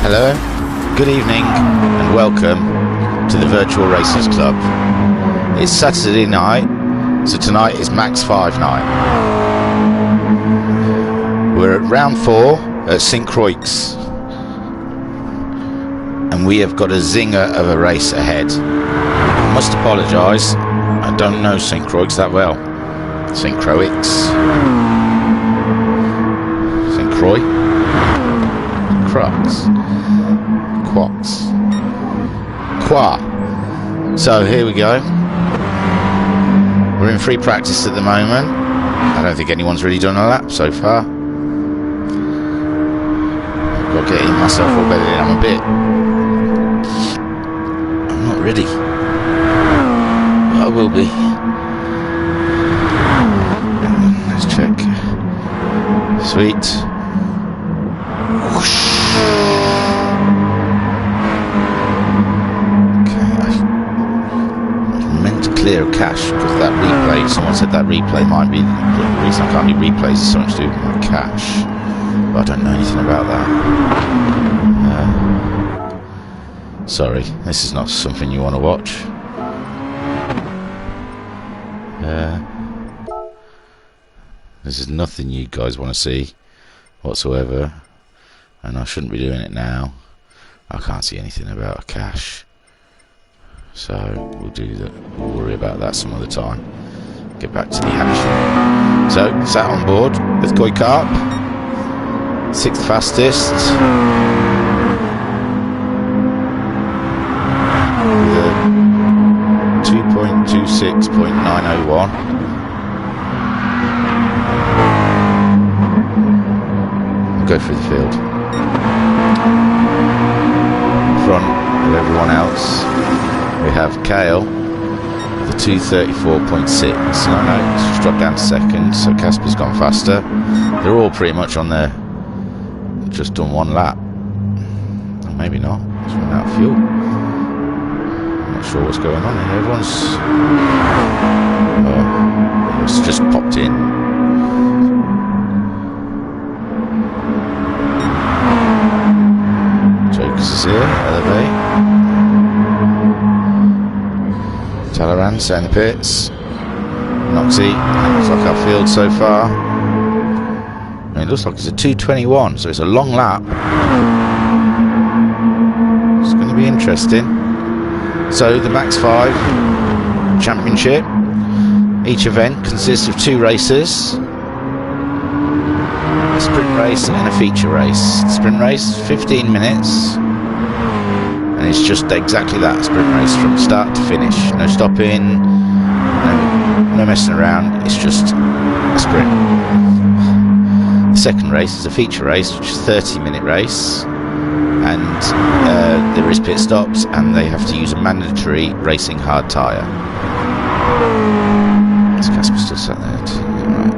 Hello, good evening and welcome to the Virtual Racers Club. It's Saturday night, so tonight is MaX5 night. We're at round 4 at St Croix and we have got a zinger of a race ahead. I must apologise, I don't know St Croix that well. St Croix. St Croix? Crux. Quox. Qua. So here we go. We're in free practice at the moment. I don't think anyone's really done a lap so far. I've got to get myself all bedded in. I'm not ready. I will be. Let's check. Sweet. Whoosh. Clear of cache because that replay, someone said that replay might be the reason I can't do replays is something to do with my cache, but I don't know anything about that. Sorry, this is not something you want to watch. This is nothing you guys want to see whatsoever, and I shouldn't be doing it now. I can't see anything about a cache. So we'll do that. We'll worry about that some other time. Get back to the action. So sat on board with Koi Carp, 6th fastest, with a 2.26.901. We'll go through the field. In front of everyone else. We have Kale with a 2:34.6. No, it's just dropped down to second, so Casper's gone faster. They're all pretty much on their, just done one lap. Or maybe not, it's run out of fuel. I'm not sure what's going on here. Everyone's, it's just popped in. Jokers is here, Elevate. Talaran, set in the pits. Noxie, looks like our field so far. I mean, it looks like it's a 2:21, so it's a long lap. It's going to be interesting. So, the MaX5 Championship. Each event consists of 2 races. A sprint race and a feature race. The sprint race, 15 minutes. And it's just exactly that, sprint race from start to finish. No stopping, no messing around, it's just a sprint. The second race is a feature race, which is a 30-minute race. And there is pit stops, and they have to use a mandatory racing hard tyre. Is Casper still sat there? Right.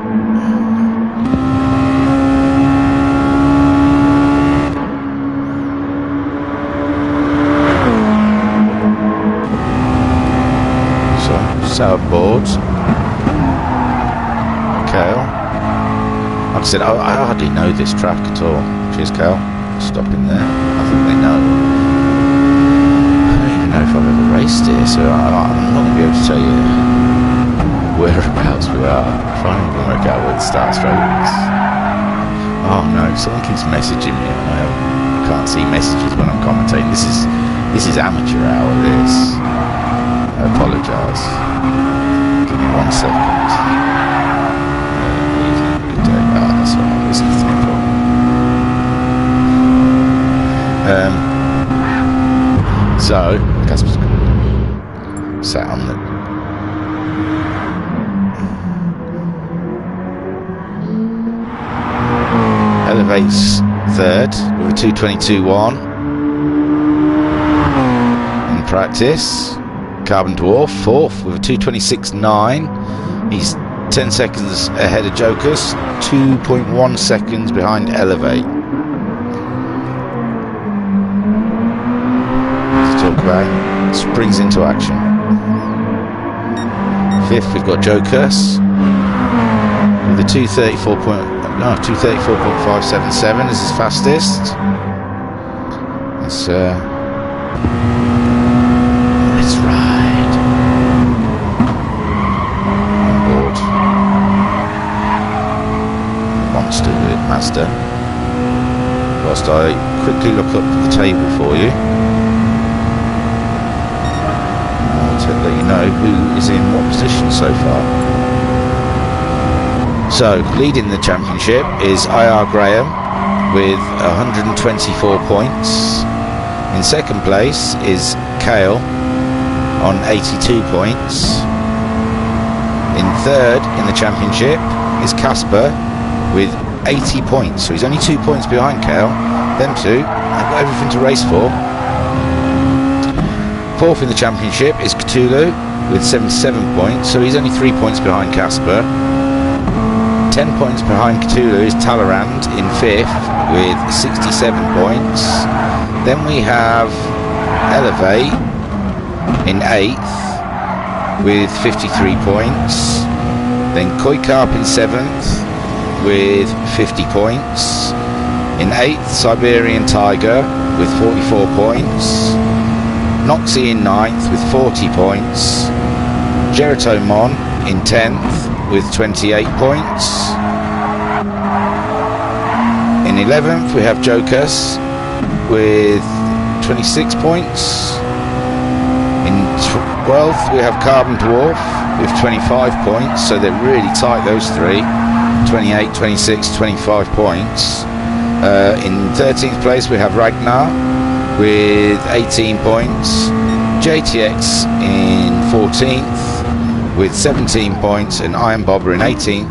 Board. Kale. Like I said, I hardly know this track at all. Cheers, Kale. Stop in there. I think they know. I don't even know if I've ever raced here, so I'm not going to be able to tell you whereabouts we are. I'm trying to work out where the start straight is. Oh no, someone keeps messaging me. I can't see messages when I'm commentating. This is amateur hour, this. I apologise. Give me 1 second. Good day. Oh, that's alright. This is no problem. So, Casper's sat on the Elevate's third with a 2:22.1 in practice. Carbon Dwarf fourth with a 2:26.9. He's 10 seconds ahead of Jokers, 2.1 seconds behind Elevate. Let's talk about springs into action. Fifth, we've got Jokers with a 2:34.577 as his fastest. Let's ride. On board. Monster with Mazda. Whilst I quickly look up the table for you. To let you know who is in what position so far. So, leading the championship is IR Graham with 124 points. In second place is Kale on 82 points. In third in the championship is Casper with 80 points. So he's only 2 points behind Kale. Them two have got everything to race for. Fourth in the championship is Cthulhu with 77 points, so he's only 3 points behind Casper. 10 points behind Cthulhu is Talleyrand in fifth with 67 points. Then we have Elevate in eighth with 53 points. Then Koikarp in seventh with 50 points. In eighth, Siberian Tiger with 44 points. Noxie in 9th with 40 points. Geratomon in 10th with 28 points. In 11th we have Jokas with 26 points. In 12th we have Carbon Dwarf with 25 points, so they're really tight, those three. 28, 26, 25 points. In 13th place we have Ragnar with 18 points, JTX in 14th with 17 points, and Iron Bobber in 18th,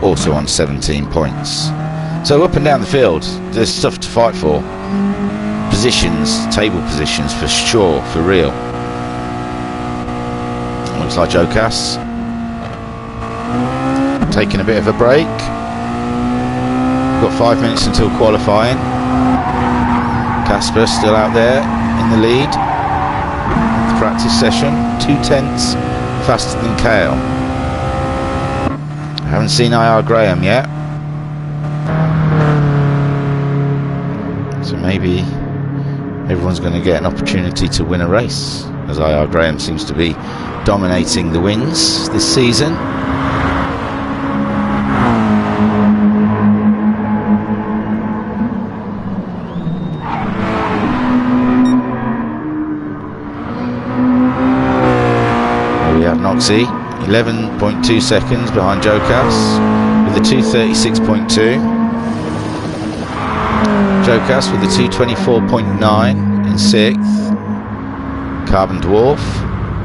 also on 17 points. So up and down the field, there's stuff to fight for. Positions, table positions for sure, for real. Looks like Jokas taking a bit of a break. Got 5 minutes until qualifying. Casper still out there in the lead. The practice session, 2/10 faster than Kale. I haven't seen IR Graham yet, so maybe everyone's going to get an opportunity to win a race, as IR Graham seems to be dominating the wins this season. Noxie, 11.2 seconds behind Jokas with a 2:36.2. Jokas with a 2:24.9 in 6th. Carbon Dwarf,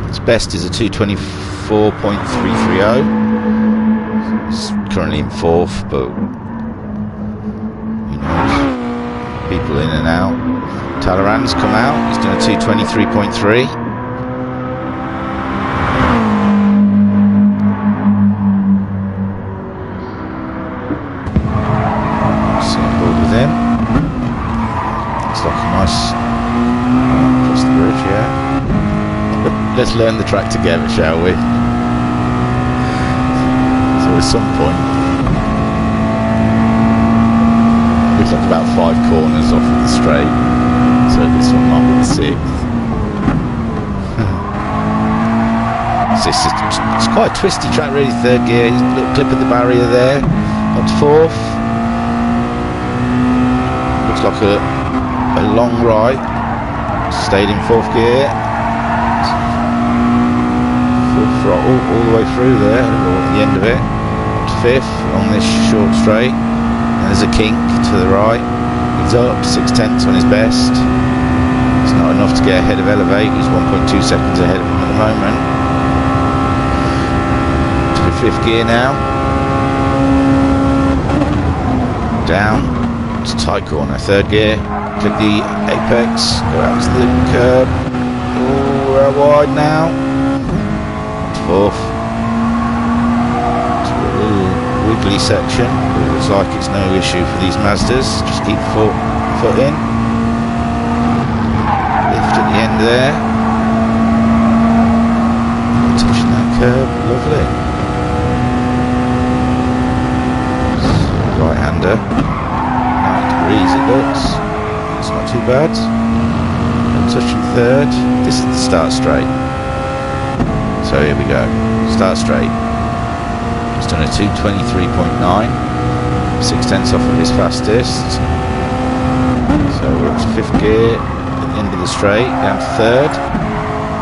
its best is a 2:24.330. It's currently in 4th, but who knows? People in and out. Talleyrand's come out, he's done a 2:23.3. Across the bridge, yeah. Let's learn the track together, shall we? So at some point we've got about 5 corners off of the straight, so this one might be the 6th. It's quite a twisty track really. 3rd gear, little clip of the barrier there, up to 4th. Looks like a long right, stayed in 4th gear, full throttle all the way through there, or at the end of it, up to 5th on this short straight, and there's a kink to the right, he's up 6/10 on his best. It's not enough to get ahead of Elevate, he's 1.2 seconds ahead of him at the moment. To the 5th gear now. Down. It's a tight corner. Third gear. Click the apex. Go out to the curb. Oh, we're out wide now. Fourth. It's a little wiggly section. It looks like it's no issue for these Mazdas. Just keep foot in. Lift at the end there. Touching that curb. Lovely. Right-hander. 90 degrees it looks. It's not too bad. And touching third. This is the start straight. So here we go. Start straight. He's done a 2:23.9. 6/10 off of his fastest. So we're up to fifth gear at the end of the straight. Down to third.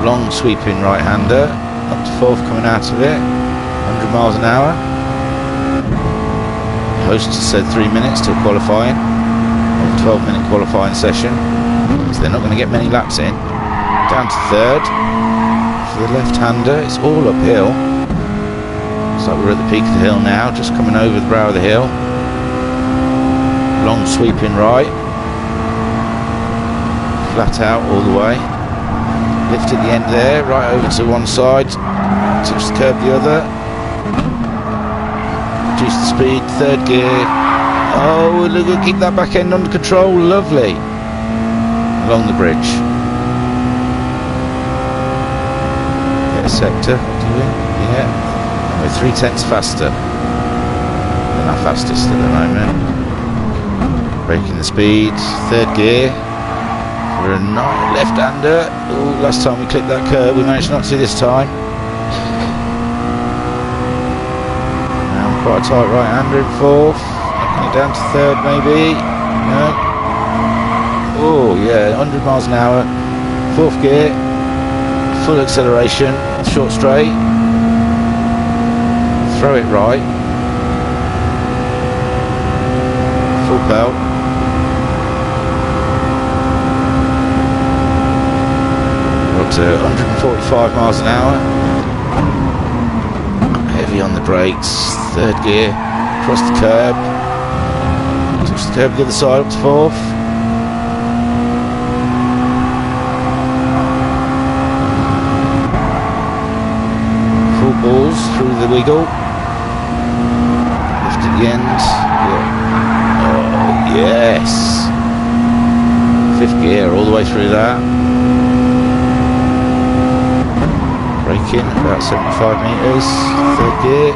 Long sweeping right-hander. Up to fourth coming out of it. 100 miles an hour. Host said 3 minutes till qualifying. 12-minute qualifying session. So they're not going to get many laps in. Down to third. For the left-hander, it's all uphill. Looks like we're at the peak of the hill now, just coming over the brow of the hill. Long sweeping right. Flat out all the way. Lift at the end there, right over to one side. Touch the curb the other. Reduce the speed, third gear. Oh, look, keep that back end under control, lovely. Along the bridge. Get a sector, yeah. And we're 3/10 faster than our fastest at the moment. Breaking the speed, third gear. For a left-hander. Oh, last time we clipped that curb, we managed not to this time. Quite a tight right-hander in fourth. Knocking it down to third maybe. No. Oh yeah, 100 miles an hour. Fourth gear. Full acceleration. Short straight. Throw it right. Full belt. We're up to 145 miles an hour. Heavy on the brakes. Third gear, across the curb, touch the curb the other side up to fourth. Full balls through the wiggle. Lift at the end. Yeah. Oh yes. Fifth gear all the way through that. Braking about 75 metres. Third gear.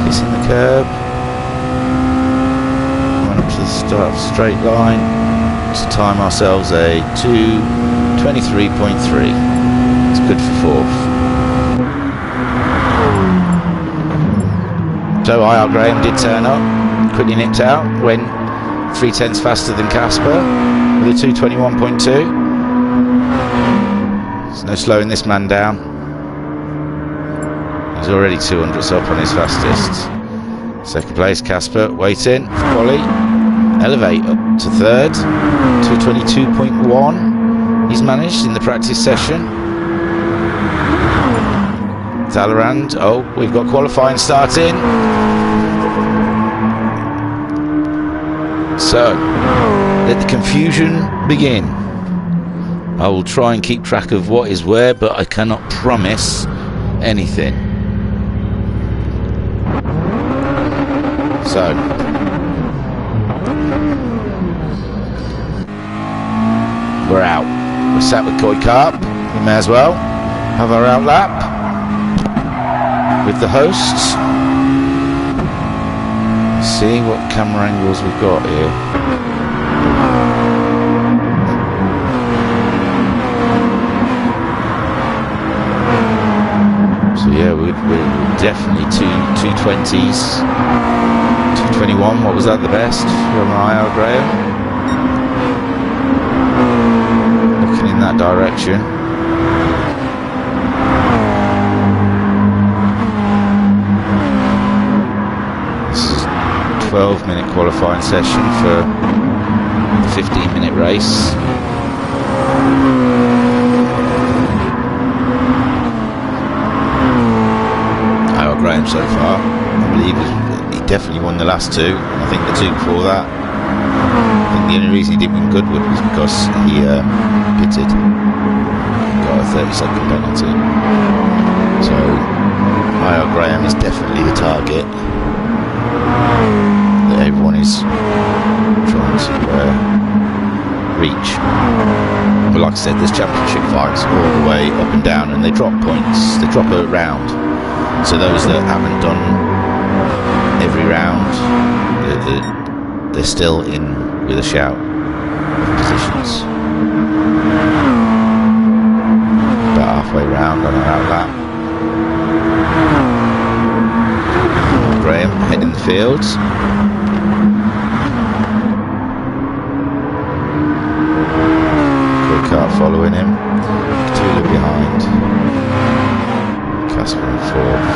Kissing the curb. Coming up to the start of the straight line to time ourselves a 2:23.3. It's good for fourth. So IR Graham did turn up, quickly nipped out, went 3/10 faster than Casper with a 2:21.2. There's no slowing this man down. He's already 200s up on his fastest. Second place, Casper, waiting for quali. Elevate up to third, 2:22.1. He's managed in the practice session. Talleyrand, oh, we've got qualifying starting. So, let the confusion begin. I will try and keep track of what is where, but I cannot promise anything. So, we're out. We're sat with Koi Carp. We may as well have our out lap with the hosts. See what camera angles we've got here. So yeah, we're definitely 220s. 2:21, what was that, the best from IR Graham? Looking in that direction. This is a 12-minute qualifying session for the 15-minute race. IR Graham so far, I believe definitely won the last two. I think the two before that. I think the only reason he didn't win Goodwood was because he pitted. Got a 30-second penalty. So I.R. Graham is definitely the target that everyone is trying to reach. But like I said, there's championship fights all the way up and down, and they drop points. They drop a round. So those that haven't done every round, they're still in with a shout of positions. About halfway round on our outlap. Graham heading the fields. Car following him. Cthulhu behind. Casper in fourth.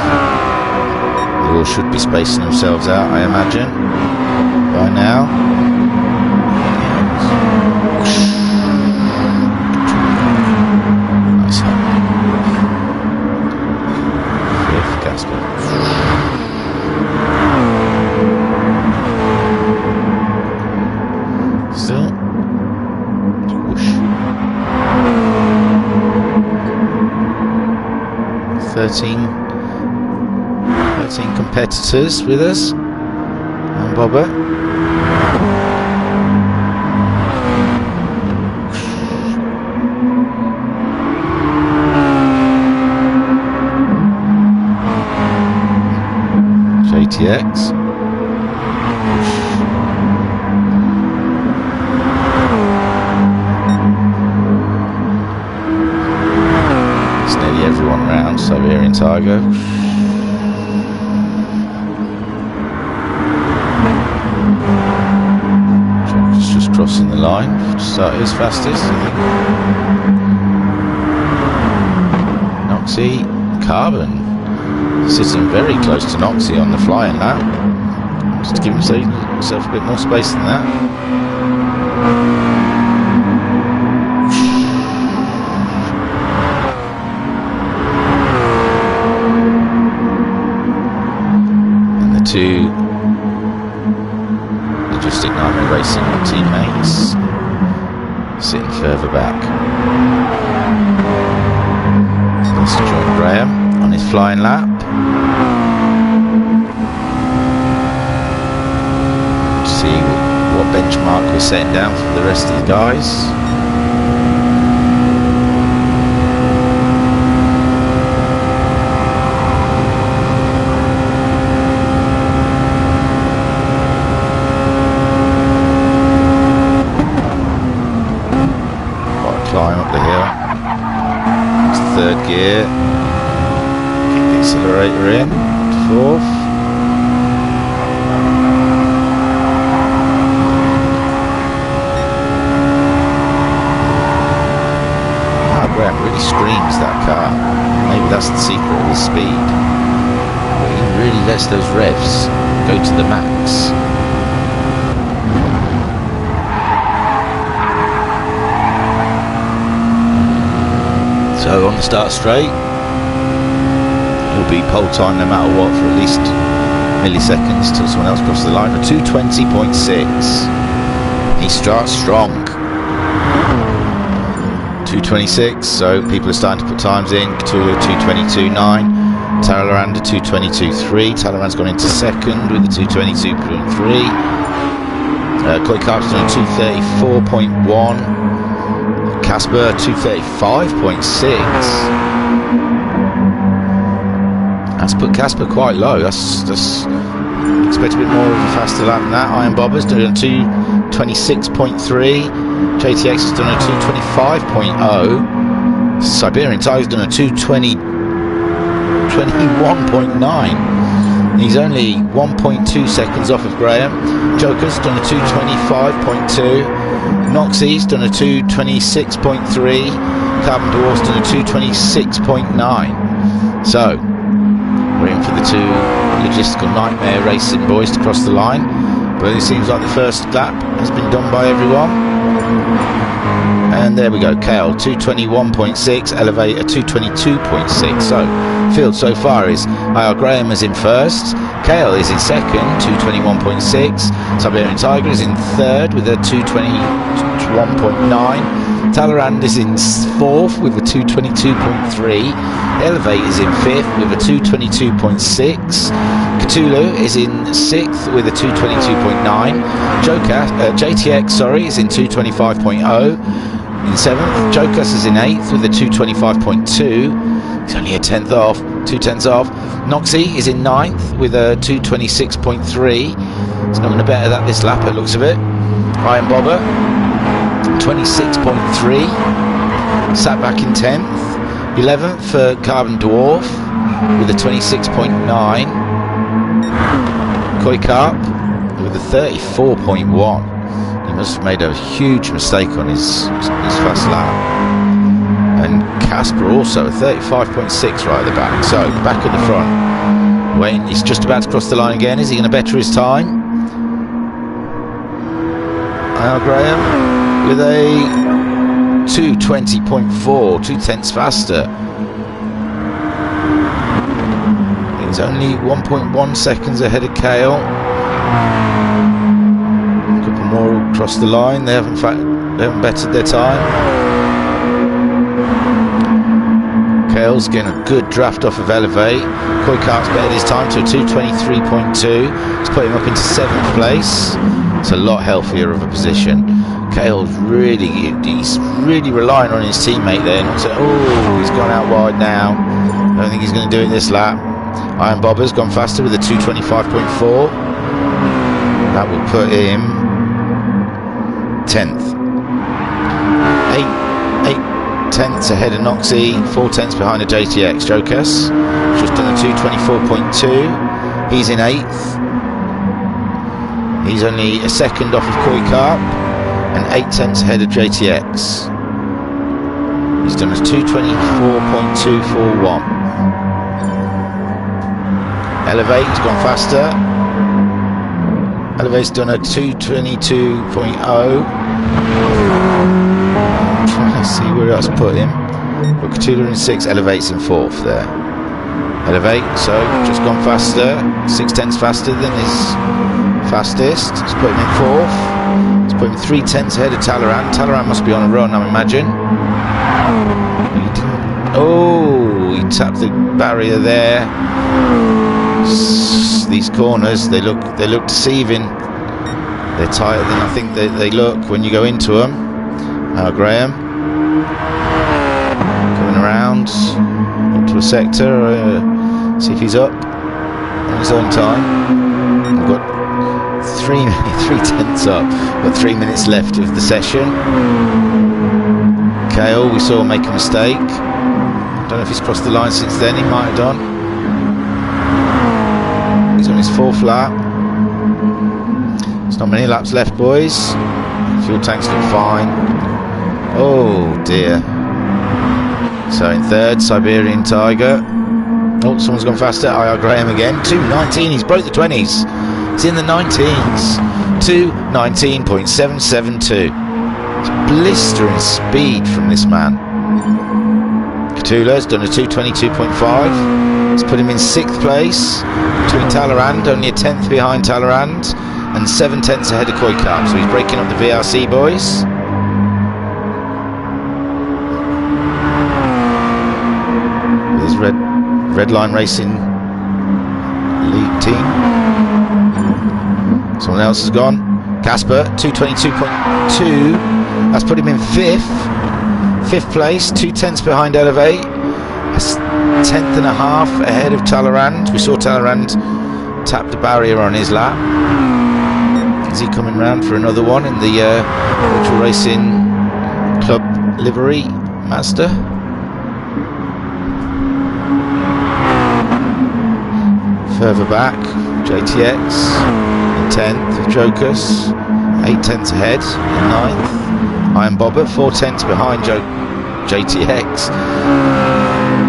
They all should be spacing themselves out, I imagine, by now. Nice happening. Fifth, Casper. Still. 13 competitors with us, and Bobber. JTX. Everyone round, Siberian Tiger. Joker's just crossing the line to start his fastest, I think. Noxie, Carbon sitting very close to Noxie on the flying lap. Just to give himself a bit more space than that. Two Logistic Nightmare Racing teammates sitting further back. Let's join Graham on his flying lap. See what benchmark we're setting down for the rest of the guys. Climb up the hill. It's third gear. Kick the accelerator in. Fourth. Wow, Graham really screams, that car. Maybe that's the secret of his speed. But he really lets those revs go to the max. So on the start straight, he'll be pole time no matter what for at least milliseconds till someone else crosses the line for 2:20.6. He starts strong. 2:26, so people are starting to put times in. Cthulhu 2:22.9, Talaranda 2:22.3. Talaranda's gone into second with a 2:22.3. Koi Carter's doing 2:34.1. Casper 2:35.6. That's put Casper quite low. That's expect a bit more of a faster lap than that. Iron Bobber's done a 2:26.3. JTX has done a 2:25.0. Siberian Tiger's done a 2:21.9. He's only 1.2 seconds off of Graham. Joker's done a 2:25.2. Noxie's done a 2:26.3. Carbon Dwarf's done a 2:26.9. So we're in for the two logistical nightmare racing boys to cross the line. But it seems like the first lap has been done by everyone. And there we go, Kale 221.6, Elevator 222.6. So field so far is Graham is in first, Kale is in second, 221.6. Siberian Tiger is in third with a 221.9. Talleyrand is in fourth with a 222.3. Elevate is in fifth with a 222.6. Cthulhu is in sixth with a 222.9. JTX is in 225.0. In seventh, Jokas is in eighth with a 225.2. He's only a tenth off, 2/10 off. Noxie is in ninth with a 226.3. He's not going to better that this lap, it looks of it. Iron Bobber, 26.3. Sat back in 10th. 11th for Carbon Dwarf with a 26.9. Koi Carp with a 34.1. He must have made a huge mistake on his first lap. And Casper also a 35.6 right at the back. So back at the front. Wayne, he's just about to cross the line again. Is he going to better his time? Graham with a 220.4, 2/10 faster. He's only 1.1 seconds ahead of Kale. A couple more across the line. They haven't bettered their time. Kale's getting a good draft off of Elevate. Koi Kart's bettered his time to a 223.2. It's put him up into 7th place. It's a lot healthier of a position. Kale's he's really relying on his teammate there. Not to, he's gone out wide now. I don't think he's going to do it this lap. Iron Bobber's gone faster with a 225.4. That will put him 10th. 8/10 ahead of Noxie, 4/10 behind a JTX. Jokas just done a 224.2. He's in 8th. He's only a second off of Koi Carp and 8/10 ahead of JTX. He's done a 224.241. Elevate's gone faster. Elevate's done a 222.0. I'm trying to see where else to put him. But Cthulhu in 6th, Elevate's in 4th there. Elevate, so just gone faster. 6/10 faster than his fastest. Let's put him in 4th. Let's put him 3/10 ahead of Talleyrand. Talleyrand must be on a run, I imagine. He tapped the barrier there. These corners, they look deceiving. They're tighter than I think they look when you go into them. Graham coming around into a sector. See if he's up on his own time. We've got 3/10 up. Got 3 minutes left of the session. Kale, we saw make a mistake. Don't know if he's crossed the line since then. He might have done. He's on his 4th lap. There's not many laps left, boys. Fuel tanks look fine. Oh dear. So in 3rd, Siberian Tiger. Oh, someone's gone faster. Graham again. 2:19. He's broke the 20s. He's in the 19s. 2:19.772. It's blistering speed from this man. Cthulhu's done a 222.5. It's put him in 6th place between Talleyrand, only a 10th behind Talleyrand, and 7/10 ahead of Koi Carp. So he's breaking up the VRC, boys. There's Red Line Racing League team. Someone else has gone. Casper, 222.2. That's put him in 5th place, 2/10 behind Elevate. That's 10th and a half ahead of Talleyrand. We saw Talleyrand tap the barrier on his lap. Is he coming round for another one in the Virtual Racing Club livery, Mazda? Further back, JTX in 10th of Jokas, 8/10 ahead in 9th. Iron Bobber, 4/10 behind JTX.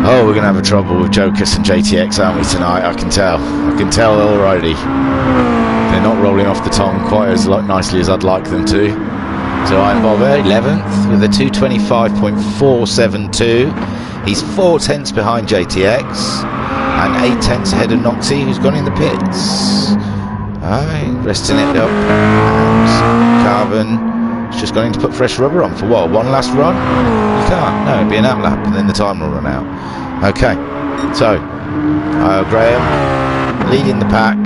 Oh, we're going to have a trouble with Jokas and JTX, aren't we, tonight? I can tell already. They're not rolling off the tongue quite as nicely as I'd like them to. So I'm Bobber, 11th with a 225.472. He's 4 tenths behind JTX and 8 tenths ahead of Noxie, who's gone in the pits. Alright, resting it up. And Carbon has just gone in to put fresh rubber on for what? One last run? You can't. No, it'd be an outlap and then the time will run out. Okay, so Graham leading the pack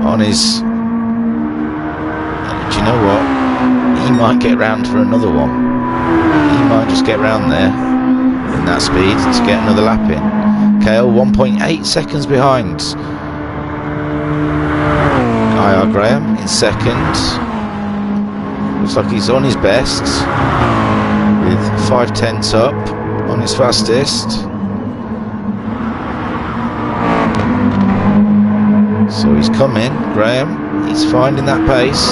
on his. Do you know what? He might get round for another one. He might just get round there in that speed to get another lap in. Kale 1.8 seconds behind. IR Graham in second. Looks like he's on his best with 5 tenths up on his fastest. So he's coming, Graham. He's finding that pace.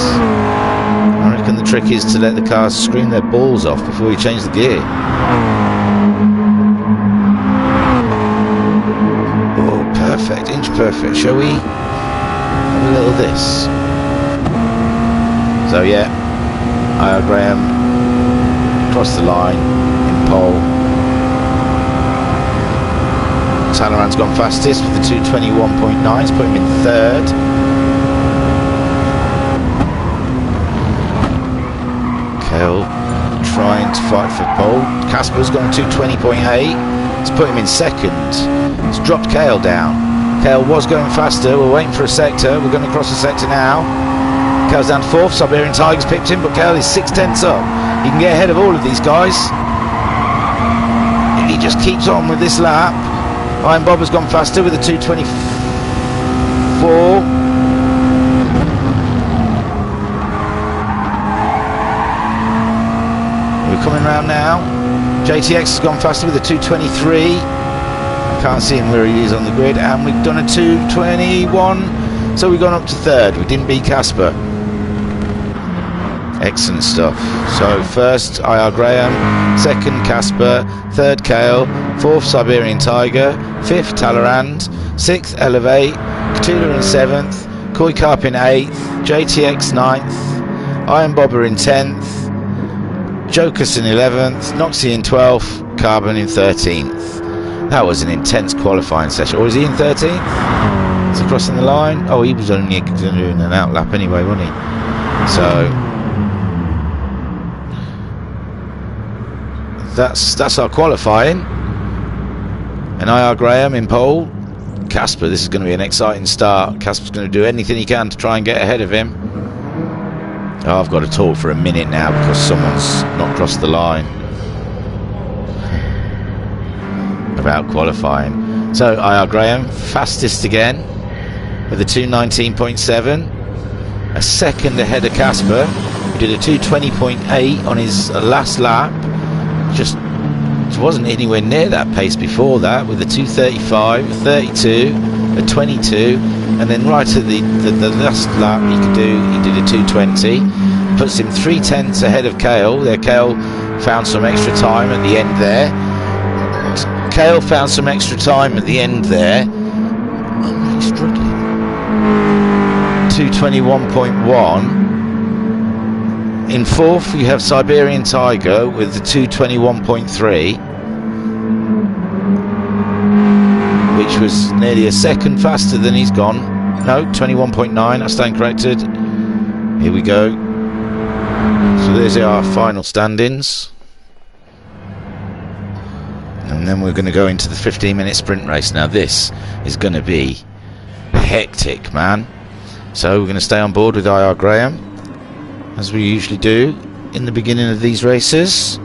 I reckon the trick is to let the cars scream their balls off before you change the gear. Oh, perfect, inch perfect. Shall we have a little this? So yeah, Graham across the line in pole. Talleyrand's gone fastest with the 221.9, it's put him in third. Kale trying to fight for pole. Casper's gone 220.8, it's put him in second. It's dropped Kale down. Kale was going faster, we're waiting for a sector, we're going to cross the sector now. Kale's down to fourth, Siberian Tiger's pipped him, but Kale is 6 tenths up. He can get ahead of all of these guys if he just keeps on with this lap. Iron Bob has gone faster with a 224. We're coming round now. JTX has gone faster with a 223. I can't see him where he is on the grid. And we've done a 221. So we've gone up to third. We didn't beat Casper. Excellent stuff. So first IR Graham, second Casper, third Kale, fourth Siberian Tiger, fifth Talleyrand, sixth Elevate, Catula in seventh, Koi Carp in eighth, JTX ninth, Iron Bobber in 10th, Jokus in 11th, Noxie in 12th, Carbon in 13th. That was an intense qualifying session. Or is he in 13th? Is he crossing the line? Oh, he was only doing an outlap anyway, wasn't he? So that's our qualifying. And IR Graham in pole. Casper, this is going to be an exciting start. Casper's going to do anything he can to try and get ahead of him. Oh, I've got to talk for a minute now because someone's not crossed the line about qualifying. So IR Graham fastest again with a 219.7, a second ahead of Casper, who did a 220.8 on his last lap. Just wasn't anywhere near that pace before that, with a 235, a 32, a 22, and then right at the last lap he did a 220. Puts him 3 tenths ahead of Kale. There, Kale found some extra time at the end there. Kale found some extra time at the end there. I'm really struggling. 221.1. In fourth, you have Siberian Tiger with the 221.3, which was nearly a second faster than he's gone. No, 21.9, I stand corrected. Here we go. So there's our final standings. And then we're going to go into the 15-minute sprint race. Now this is going to be hectic, man. So we're going to stay on board with IR Graham, as we usually do in the beginning of these races.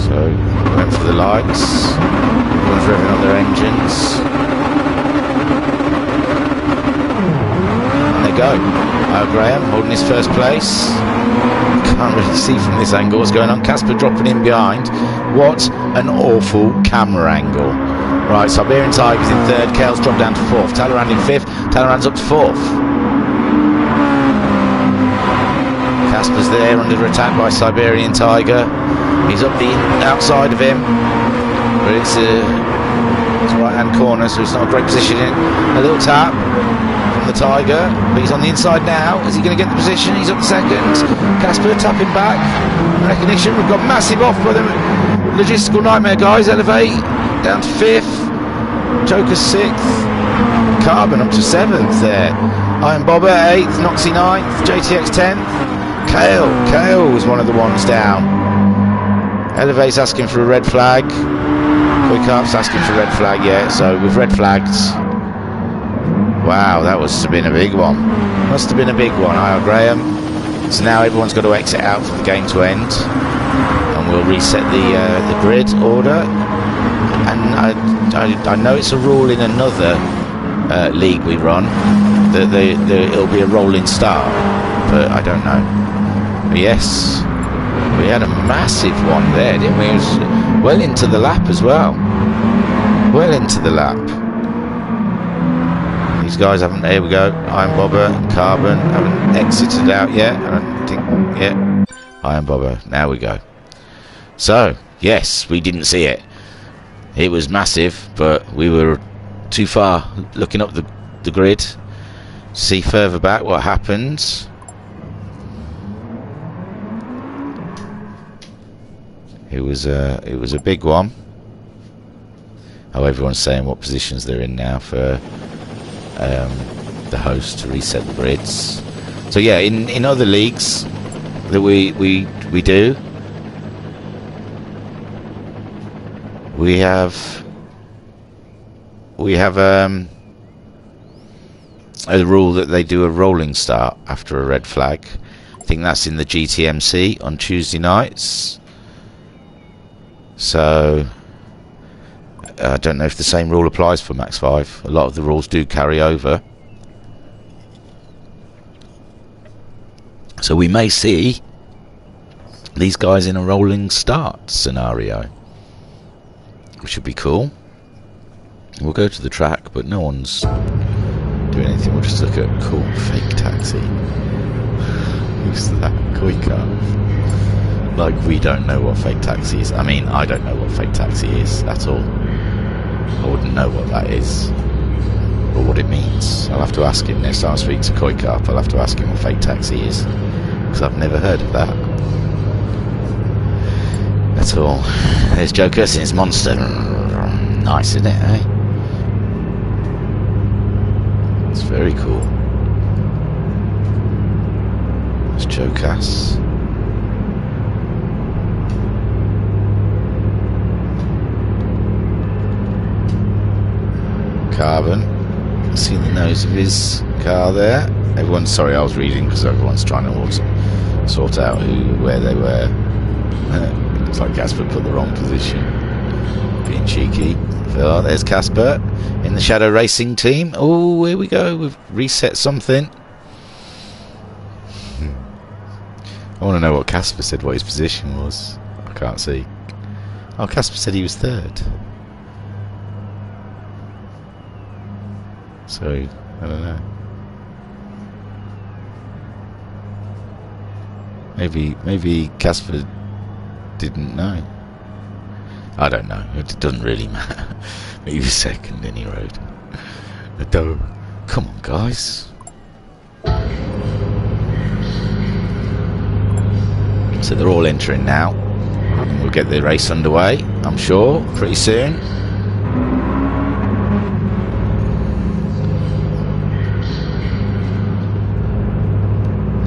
So, went for the lights, everyone's revving on their engines. And they go. Graham holding his first place. Can't really see from this angle what's going on. Casper dropping in behind. What an awful camera angle. Right, Siberian Tiger's in third. Kale's dropped down to fourth. Talleyrand in fifth. Talleyrand's up to fourth. Casper's there under attack by Siberian Tiger. He's up the outside of him, but it's right hand corner, so it's not a great position in. A little tap from the Tiger, but he's on the inside now. Is he going to get the position? He's up the second. Casper tapping back. Recognition. We've got massive off by the logistical nightmare guys. Elevate down to 5th. Joker 6th. Carbon up to 7th there. Iron Bobber 8th. Noxie 9th. JTX 10th. Kale was one of the ones down. Elevate's asking for a red flag. Quick Up's asking for red flag, yeah, so we've red flagged. Wow, that must have been a big one. Must have been a big one, Graham. So now everyone's got to exit out for the game to end. And we'll reset the grid order. And I know it's a rule in another league we run that it'll be a rolling start, but I don't know. But yes, we had a massive one there, didn't we? It was well into the lap as well. Well into the lap. These guys haven't, here we go, Iron Bobber and Carbon haven't exited out yet. I don't think, yeah. Iron Bobber, now we go. So, yes, we didn't see it. It was massive, but we were too far looking up the grid to see further back what happened. It was a big one. Oh, everyone's saying what positions they're in now for the host to reset the grids. So yeah, in other leagues that we do, we have a rule that they do a rolling start after a red flag. I think that's in the GTMC on Tuesday nights. So I don't know if the same rule applies for MaX5. A lot of the rules do carry over. So we may see these guys in a rolling start scenario, which would be cool. We'll go to the track, but no one's doing anything. We'll just look at cool fake taxi. Who's that? Koi car. Like, we don't know what fake taxi is. I mean, I don't know what fake taxi is at all. I wouldn't know what that is or what it means. I'll have to ask him next time I speak to Koi Carp. I'll have to ask him what fake taxi is, because I've never heard of that. That's all. There's Joker and his monster. Nice, isn't it, eh? It's very cool. There's Jokas. Carbon. See the nose of his car there. Everyone's sorry, I was reading because everyone's trying to also sort out where they were. Looks like Casper put the wrong position. Being cheeky. Oh, there's Casper in the Shadow Racing team. Oh, here we go. We've reset something. I want to know what Casper said, what his position was. I can't see. Oh, Casper said he was 3rd. So, I don't know. Maybe Casper didn't know. I don't know. It doesn't really matter. Maybe 2nd any road. Come on, guys. So they're all entering now. And we'll get the race underway, I'm sure, pretty soon.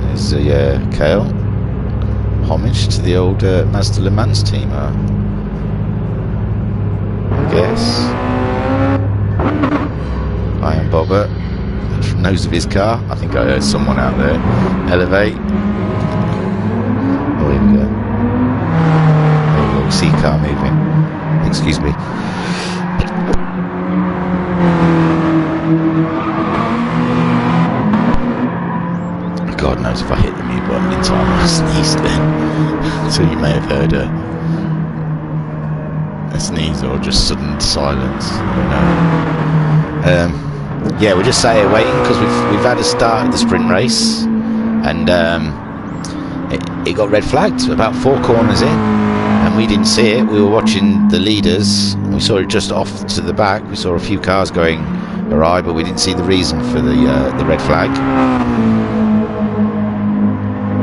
There's Kale. Homage to the old Mazda Le Mans team, I guess. Iron Bobber. Nose of his car. I think I heard someone out there. Elevate. Oh, here we go. There we go. See car moving. Excuse me. God knows if I hit the mute button in time, I sneezed then. So you may have heard a sneeze or just sudden silence. Yeah, we're just waiting because we've had a start at the sprint race, and it got red flagged about 4 corners in, and we didn't see it. We were watching the leaders. We saw it just off to the back. We saw a few cars going awry, but we didn't see the reason for the red flag.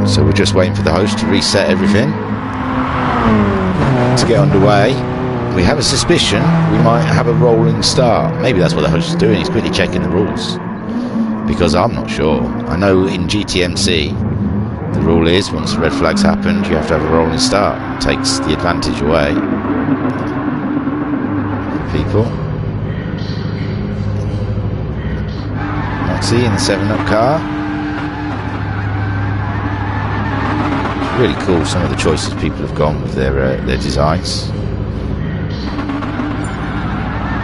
So we're just waiting for the host to reset everything to get underway. We have a suspicion we might have a rolling start. Maybe that's what the host is doing. He's quickly checking the rules, because I'm not sure. I know in GTMC the rule is once the red flag's happened, you have to have a rolling start. It takes the advantage away for people. Moxie in the 7-up car. Really cool, some of the choices people have gone with their designs.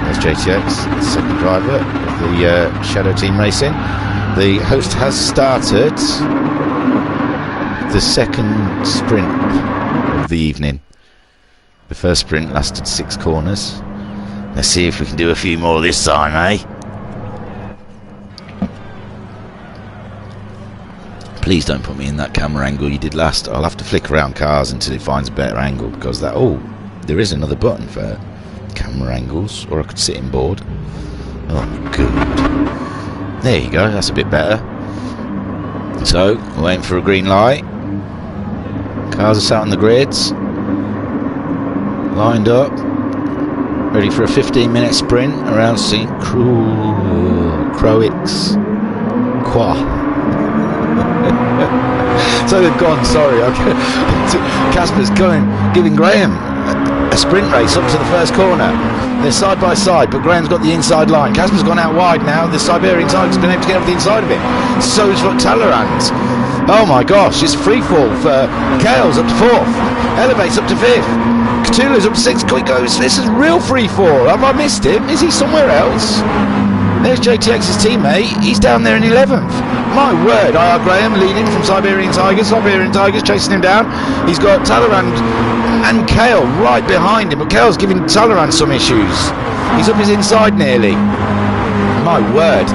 There's JTX, the second driver of the Shadow Team Racing. The host has started the second sprint of the evening. The first sprint lasted 6 corners. Let's see if we can do a few more this time, eh? Please don't put me in that camera angle you did last. I'll have to flick around cars until it finds a better angle, because that... Oh, there is another button for camera angles, or I could sit in board. Oh, good. There you go, that's a bit better. So, we're waiting for a green light. Cars are sat on the grids, lined up, ready for a 15-minute sprint around St Croix. So they've gone, sorry, Casper's giving Graham a sprint race up to the first corner. They're side by side, but Graham's got the inside line. Casper's gone out wide now. The Siberian Tiger's been able to get up the inside of him. So's for Talleyrand. Oh my gosh, it's free fall for Kale's up to 4th. Elevate's up to 5th. Cthulhu's up to 6th. Quick goes. This is real free fall. Have I missed him? Is he somewhere else? There's JTX's teammate. He's down there in 11th. My word, IR Graham leading from Siberian Tigers. Siberian Tigers chasing him down. He's got Talleyrand and Kale right behind him, but Kale's giving Talleyrand some issues. He's up his inside nearly. My word.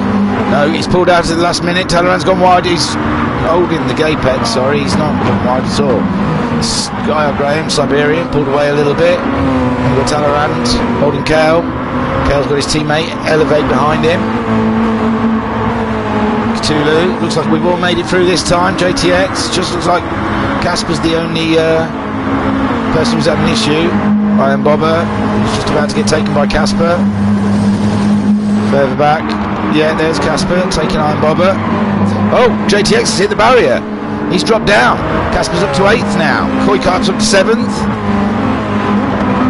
No, he's pulled out at the last minute. Talleyrand's gone wide. He's holding the Gapex, sorry. He's not gone wide at all. IR Graham, Siberian, pulled away a little bit. We've got Talleyrand holding Kale. Kale's got his teammate Elevate behind him. Cthulhu, looks like we've all made it through this time. JTX, just looks like Casper's the only person who's had an issue. Iron Bobber, who's just about to get taken by Casper. Further back, yeah, there's Casper taking Iron Bobber. Oh, JTX has hit the barrier. He's dropped down. Casper's up to 8th now. Koi Karp's up to 7th.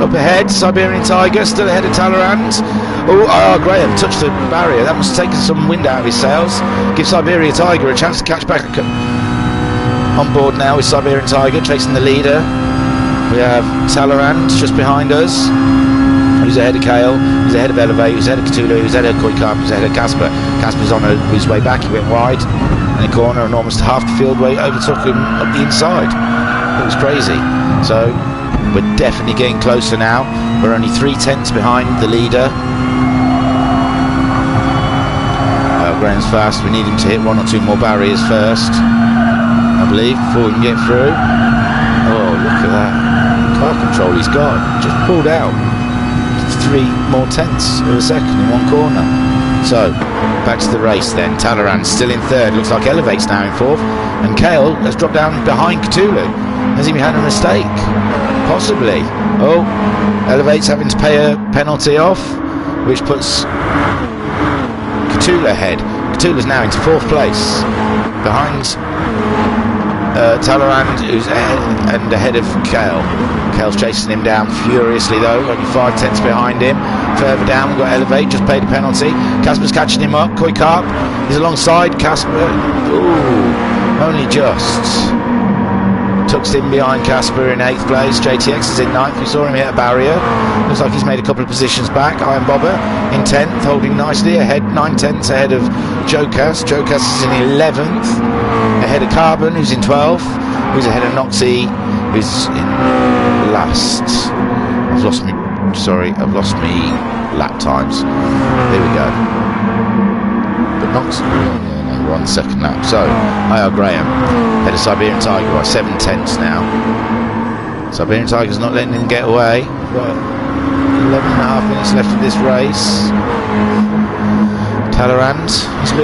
Up ahead, Siberian Tiger still ahead of Talleyrand. Oh, Graham touched the barrier. That must have taken some wind out of his sails. Give Siberian Tiger a chance to catch back. On board now with Siberian Tiger chasing the leader. We have Talleyrand just behind us, who's ahead of Kale, who's ahead of Elevate, who's ahead of Cthulhu, who's ahead of Koi Karp, who's ahead of Casper. Casper's on his way back. He went wide in a corner and almost half the field way overtook him up the inside. It was crazy. So we're definitely getting closer now. We're only 3/10 behind the leader. Graham's fast. We need him to hit 1 or 2 more barriers first, I believe, before we can get through. Oh, look at that car control he's got. Just pulled out 3 more tenths of a second in 1 corner. So back to the race then. Talleyrand still in 3rd. Looks like Elevate's now in 4th, and Kale has dropped down behind Cthulhu. Has he had a mistake? Possibly. Oh, Elevate's having to pay a penalty off, which puts Cthulhu ahead. Cthulhu's now into 4th place behind Talleyrand, who's ahead of Kale. Kale's chasing him down furiously though, only 5 tenths behind him. Further down we've got Elevate, just paid a penalty. Casper's catching him up. Koi Karp is alongside Casper. Ooh, only just. Tucks in behind Casper in 8th place. JTX is in 9th. We saw him hit a barrier. Looks like he's made a couple of positions back. Iron Bobber in 10th, holding nicely ahead, 9 tenths ahead of Jokas. Jokas is in 11th, ahead of Carbon, who's in 12th, who's ahead of Noxie, who's in last. I've lost me lap times. There we go. But Noxie, we're on the 2nd lap. So, IR Graham ahead of Siberian Tiger by 7/10 now. Siberian Tiger's not letting him get away. We've got 11.5 minutes left of this race. Talleyrand is a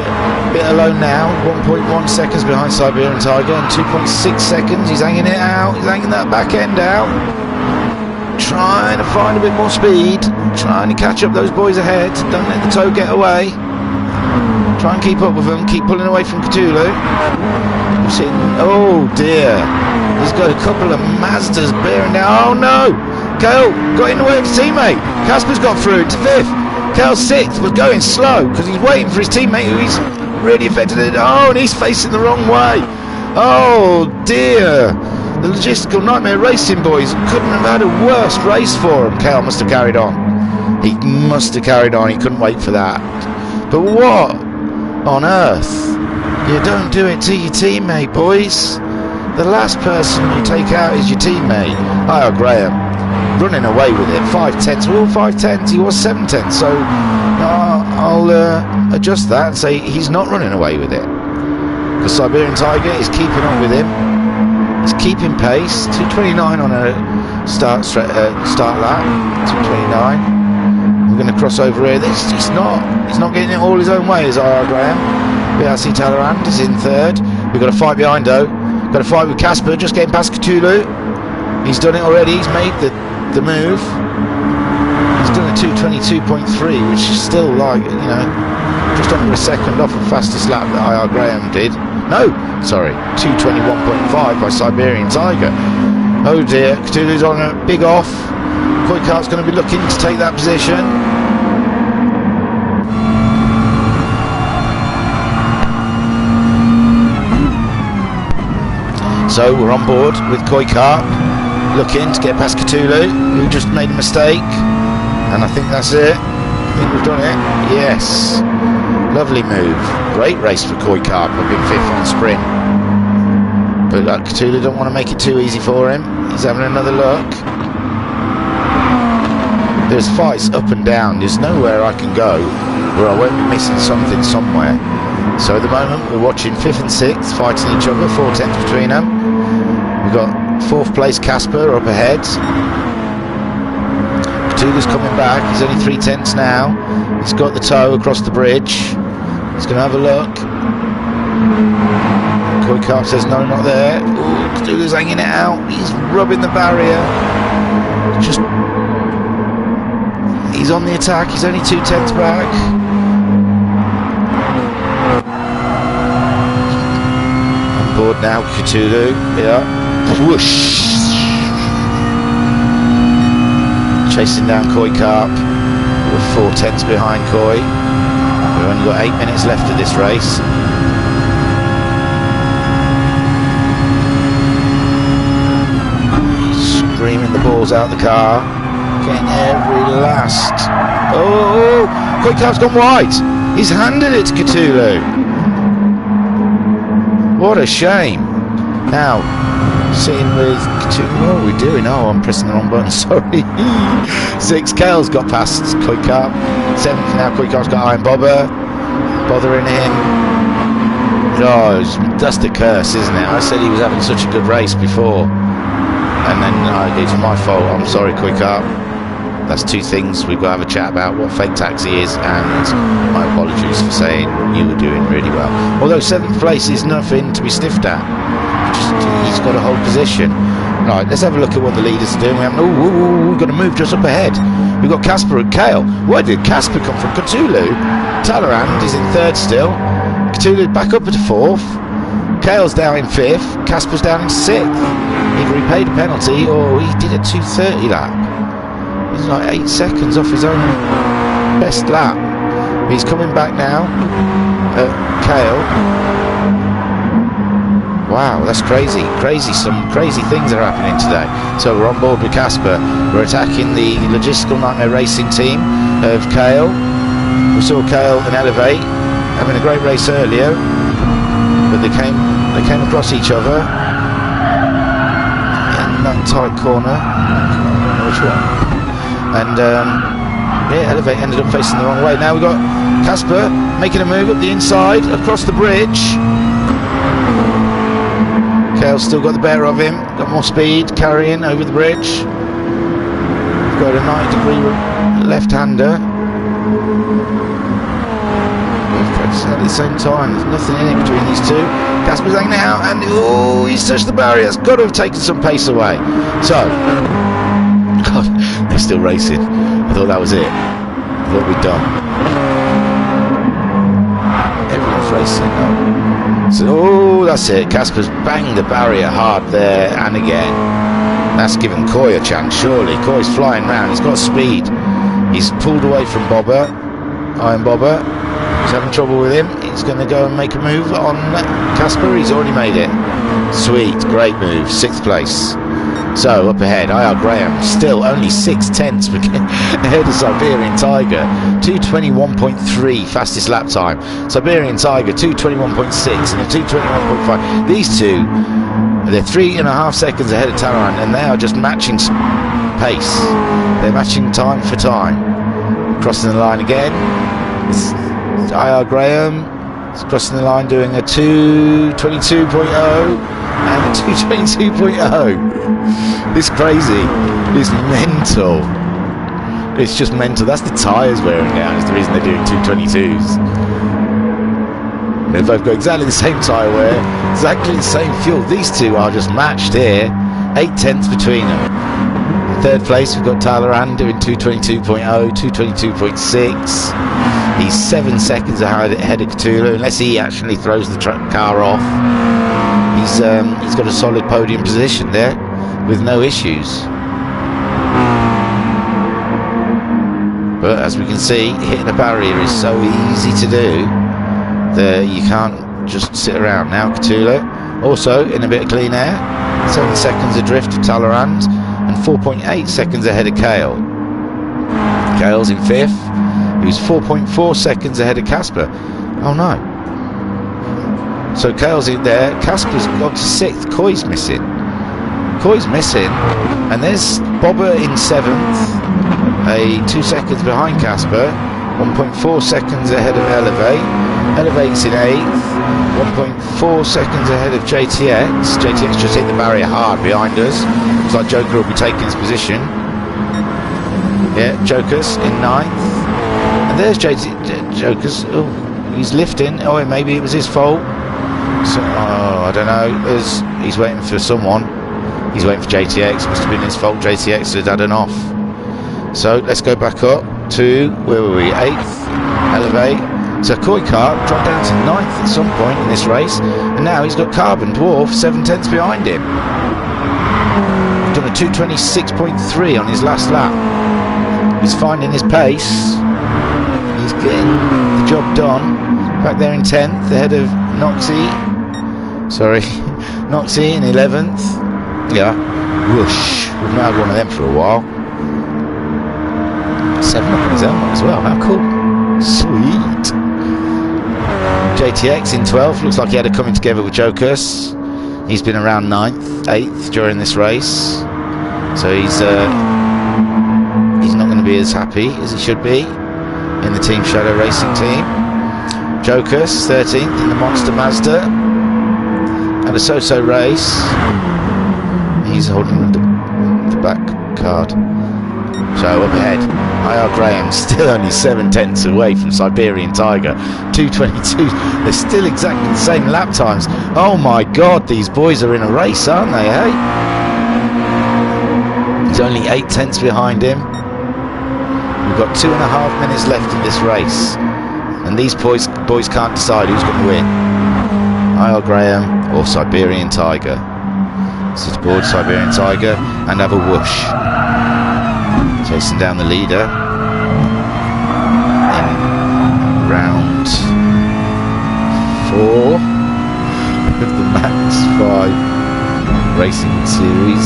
bit alone now, 1.1 seconds behind Siberian Tiger and 2.6 seconds. He's hanging it out, he's hanging that back end out. Trying to find a bit more speed, trying to catch up those boys ahead. Don't let the toe get away. Try and keep up with them, keep pulling away from Cthulhu. Oh dear, he's got a couple of Mazdas bearing down. Oh no, Cale got in the way of his teammate. Casper's got through to 5th. Cale's 6th, was going slow because he's waiting for his teammate who he's really affected it. Oh, and he's facing the wrong way. Oh dear. The logistical nightmare racing boys couldn't have had a worse race for him. Cale must have carried on. He must have carried on. He couldn't wait for that. But what on earth? You don't do it to your teammate, boys. The last person you take out is your teammate. Oh, Graham, running away with it. 5/10. All 5/10. He was 7/10. So I'll adjust that and say he's not running away with it. Because Siberian Tiger is keeping up with him. He's keeping pace. 2:29 on a start lap. 2:29. We're going to cross over here. He's not getting it all his own way, is R.R. Graham. BRC Talleyrand is in 3rd. We've got a fight behind though. Got a fight with Casper, just getting past Cthulhu. He's done it already. He's made the move. He's done a 2:22.3, which is still like, you know, just under a second off the fastest lap that R.R. Graham did. No, sorry, 2:21.5 by Siberian Tiger. Oh dear, Cthulhu's on a big off. Koikart's going to be looking to take that position. So we're on board with Koikart, looking to get past Cthulhu, who just made a mistake. And I think that's it. I think we've done it. Yes. Lovely move. Great race for Koikart, for being 5th on sprint. But Cthulhu don't want to make it too easy for him. He's having another look. There's fights up and down. There's nowhere I can go where I won't be missing something somewhere. So at the moment we're watching 5th and 6th fighting each other, 4/10 between them. We've got 4th place Casper up ahead. Cthulhu's coming back. He's only 3/10 now. He's got the toe across the bridge. He's going to have a look. Koikart says no, not there. Ooh, Cthulhu's hanging it out. He's rubbing the barrier. He's on the attack. He's only 2/10 back. On board now, Cthulhu. Yeah. Whoosh. Chasing down Koikart. We're 4/10 behind Koi. We've only got 8 minutes left of this race. Screaming the balls out the car. Getting every last. Oh, Koikart's gone wide. He's handed it to Cthulhu. What a shame. Now, sitting with Cthulhu. What are we doing? Oh, I'm pressing the wrong button. Sorry. 6. Cale's got past Koikart. 7th now. Koikart's got Iron Bobber bothering him. Oh, that's the curse, isn't it? I said he was having such a good race before, and then it's my fault. I'm sorry, Koikart. That's 2 things we've got to have a chat about: what fake taxi is, and my apologies for saying you were doing really well. Although 7th place is nothing to be sniffed at. He's got a whole position. Right, let's have a look at what the leaders are doing. We've got to move just up ahead. We've got Casper and Cale. Where did Casper come from? Cthulhu. Talleyrand is in 3rd still. Cthulhu's back up at 4th. Cale's down in 5th. Casper's down in 6th. Either he paid a penalty or he did a 2:30 lap. He's like 8 seconds off his own best lap. He's coming back now. Cale. Wow, that's crazy. Some crazy things are happening today. So we're on board with Casper. We're attacking the logistical nightmare racing team of Cale. We saw Cale and Elevate having a great race earlier, but they came across each other in that tight corner. I don't know which one. And yeah, Elevate ended up facing the wrong way. Now we've got Casper making a move up the inside across the bridge. Kale's still got the better of him. Got more speed, carrying over the bridge. We've got a 90-degree left-hander. Both practicing at the same time. There's nothing in it between these two. Casper's hanging out, and oh, he's touched the barrier. It's got to have taken some pace away. So, God, they're still racing. I thought that was it. I thought we'd done. Everyone's racing now. So, oh, that's it. Casper's banged the barrier hard there, and again. That's given Coy a chance, surely. Coy's flying round. He's got speed. He's pulled away from Bobber. Iron Bobber. He's having trouble with him. He's going to go and make a move on Casper. He's already made it. Sweet, great move. 6th place. So up ahead, IR Graham still only 6/10 ahead of Siberian Tiger. 2:21.3 fastest lap time. Siberian Tiger 2:21.6 and a 2:21.5. These two, they're 3.5 seconds ahead of Talaran, and they are just matching pace. They're matching time for time. Crossing the line again. It's IR Graham is crossing the line doing a 2:22.0 and a 2:22.0. It's crazy. It's mental. It's just mental. That's the tyres wearing out. It's the reason they're doing 2:22s. They've both got exactly the same tyre wear, exactly the same fuel. These two are just matched here. 8/10 between them. 3rd place, we've got Talaran doing 2:22.0, 2:22.6. He's 7 seconds ahead of Cthulhu, unless he actually throws the car off. He's got a solid podium position there with no issues. But as we can see, hitting a barrier is so easy to do that you can't just sit around. Now Cthulhu also in a bit of clean air, 7 seconds adrift of Talaran and 4.8 seconds ahead of Kale. Kale's in 5th, who's 4.4 seconds ahead of Casper. Oh no. So Kale's in there, Casper's gone to 6th, Coy's missing. And there's Bobber in 7th, 2 seconds behind Casper, 1.4 seconds ahead of Elevate. Elevate's in 8th, 1.4 seconds ahead of JTX. JTX just hit the barrier hard behind us. Looks like Joker will be taking his position. Yeah, Joker's in 9th. And there's Joker's. Oh, he's lifting. Oh, maybe it was his fault. So, oh, I don't know. He's waiting for someone. He's waiting for JTX. Must have been his fault. JTX had had an off. So let's go back up to, where were we? 8th. Elevate. So Coy Kart dropped down to 9th at some point in this race, and now he's got Carbon Dwarf 7/10 behind him. He's done a 2:26.3 on his last lap. He's finding his pace. He's getting the job done. Back there in 10th, ahead of Noxie. Sorry, Noxie in 11th. Yeah, whoosh. We've not had one of them for a while. 7 up on his helmet as well. How cool. Sweet. JTX in 12th. Looks like he had a coming together with Jokers. He's been around 9th, 8th during this race. So he's not going to be as happy as he should be in the Team Shadow Racing team. Jokers 13th in the Monster Mazda. And a so-so race. He's holding the back card. So up ahead, IR Graham still only 7/10 away from Siberian Tiger. 2:22. They're still exactly the same lap times. Oh my God, these boys are in a race, aren't they? Hey, he's only 8/10 behind him. We've got 2.5 minutes left in this race, and these boys can't decide who's going to win. IR Graham or Siberian Tiger. Sit aboard Siberian Tiger and have a whoosh. Chasing down the leader in round 4 of the MaX5 Racing Series,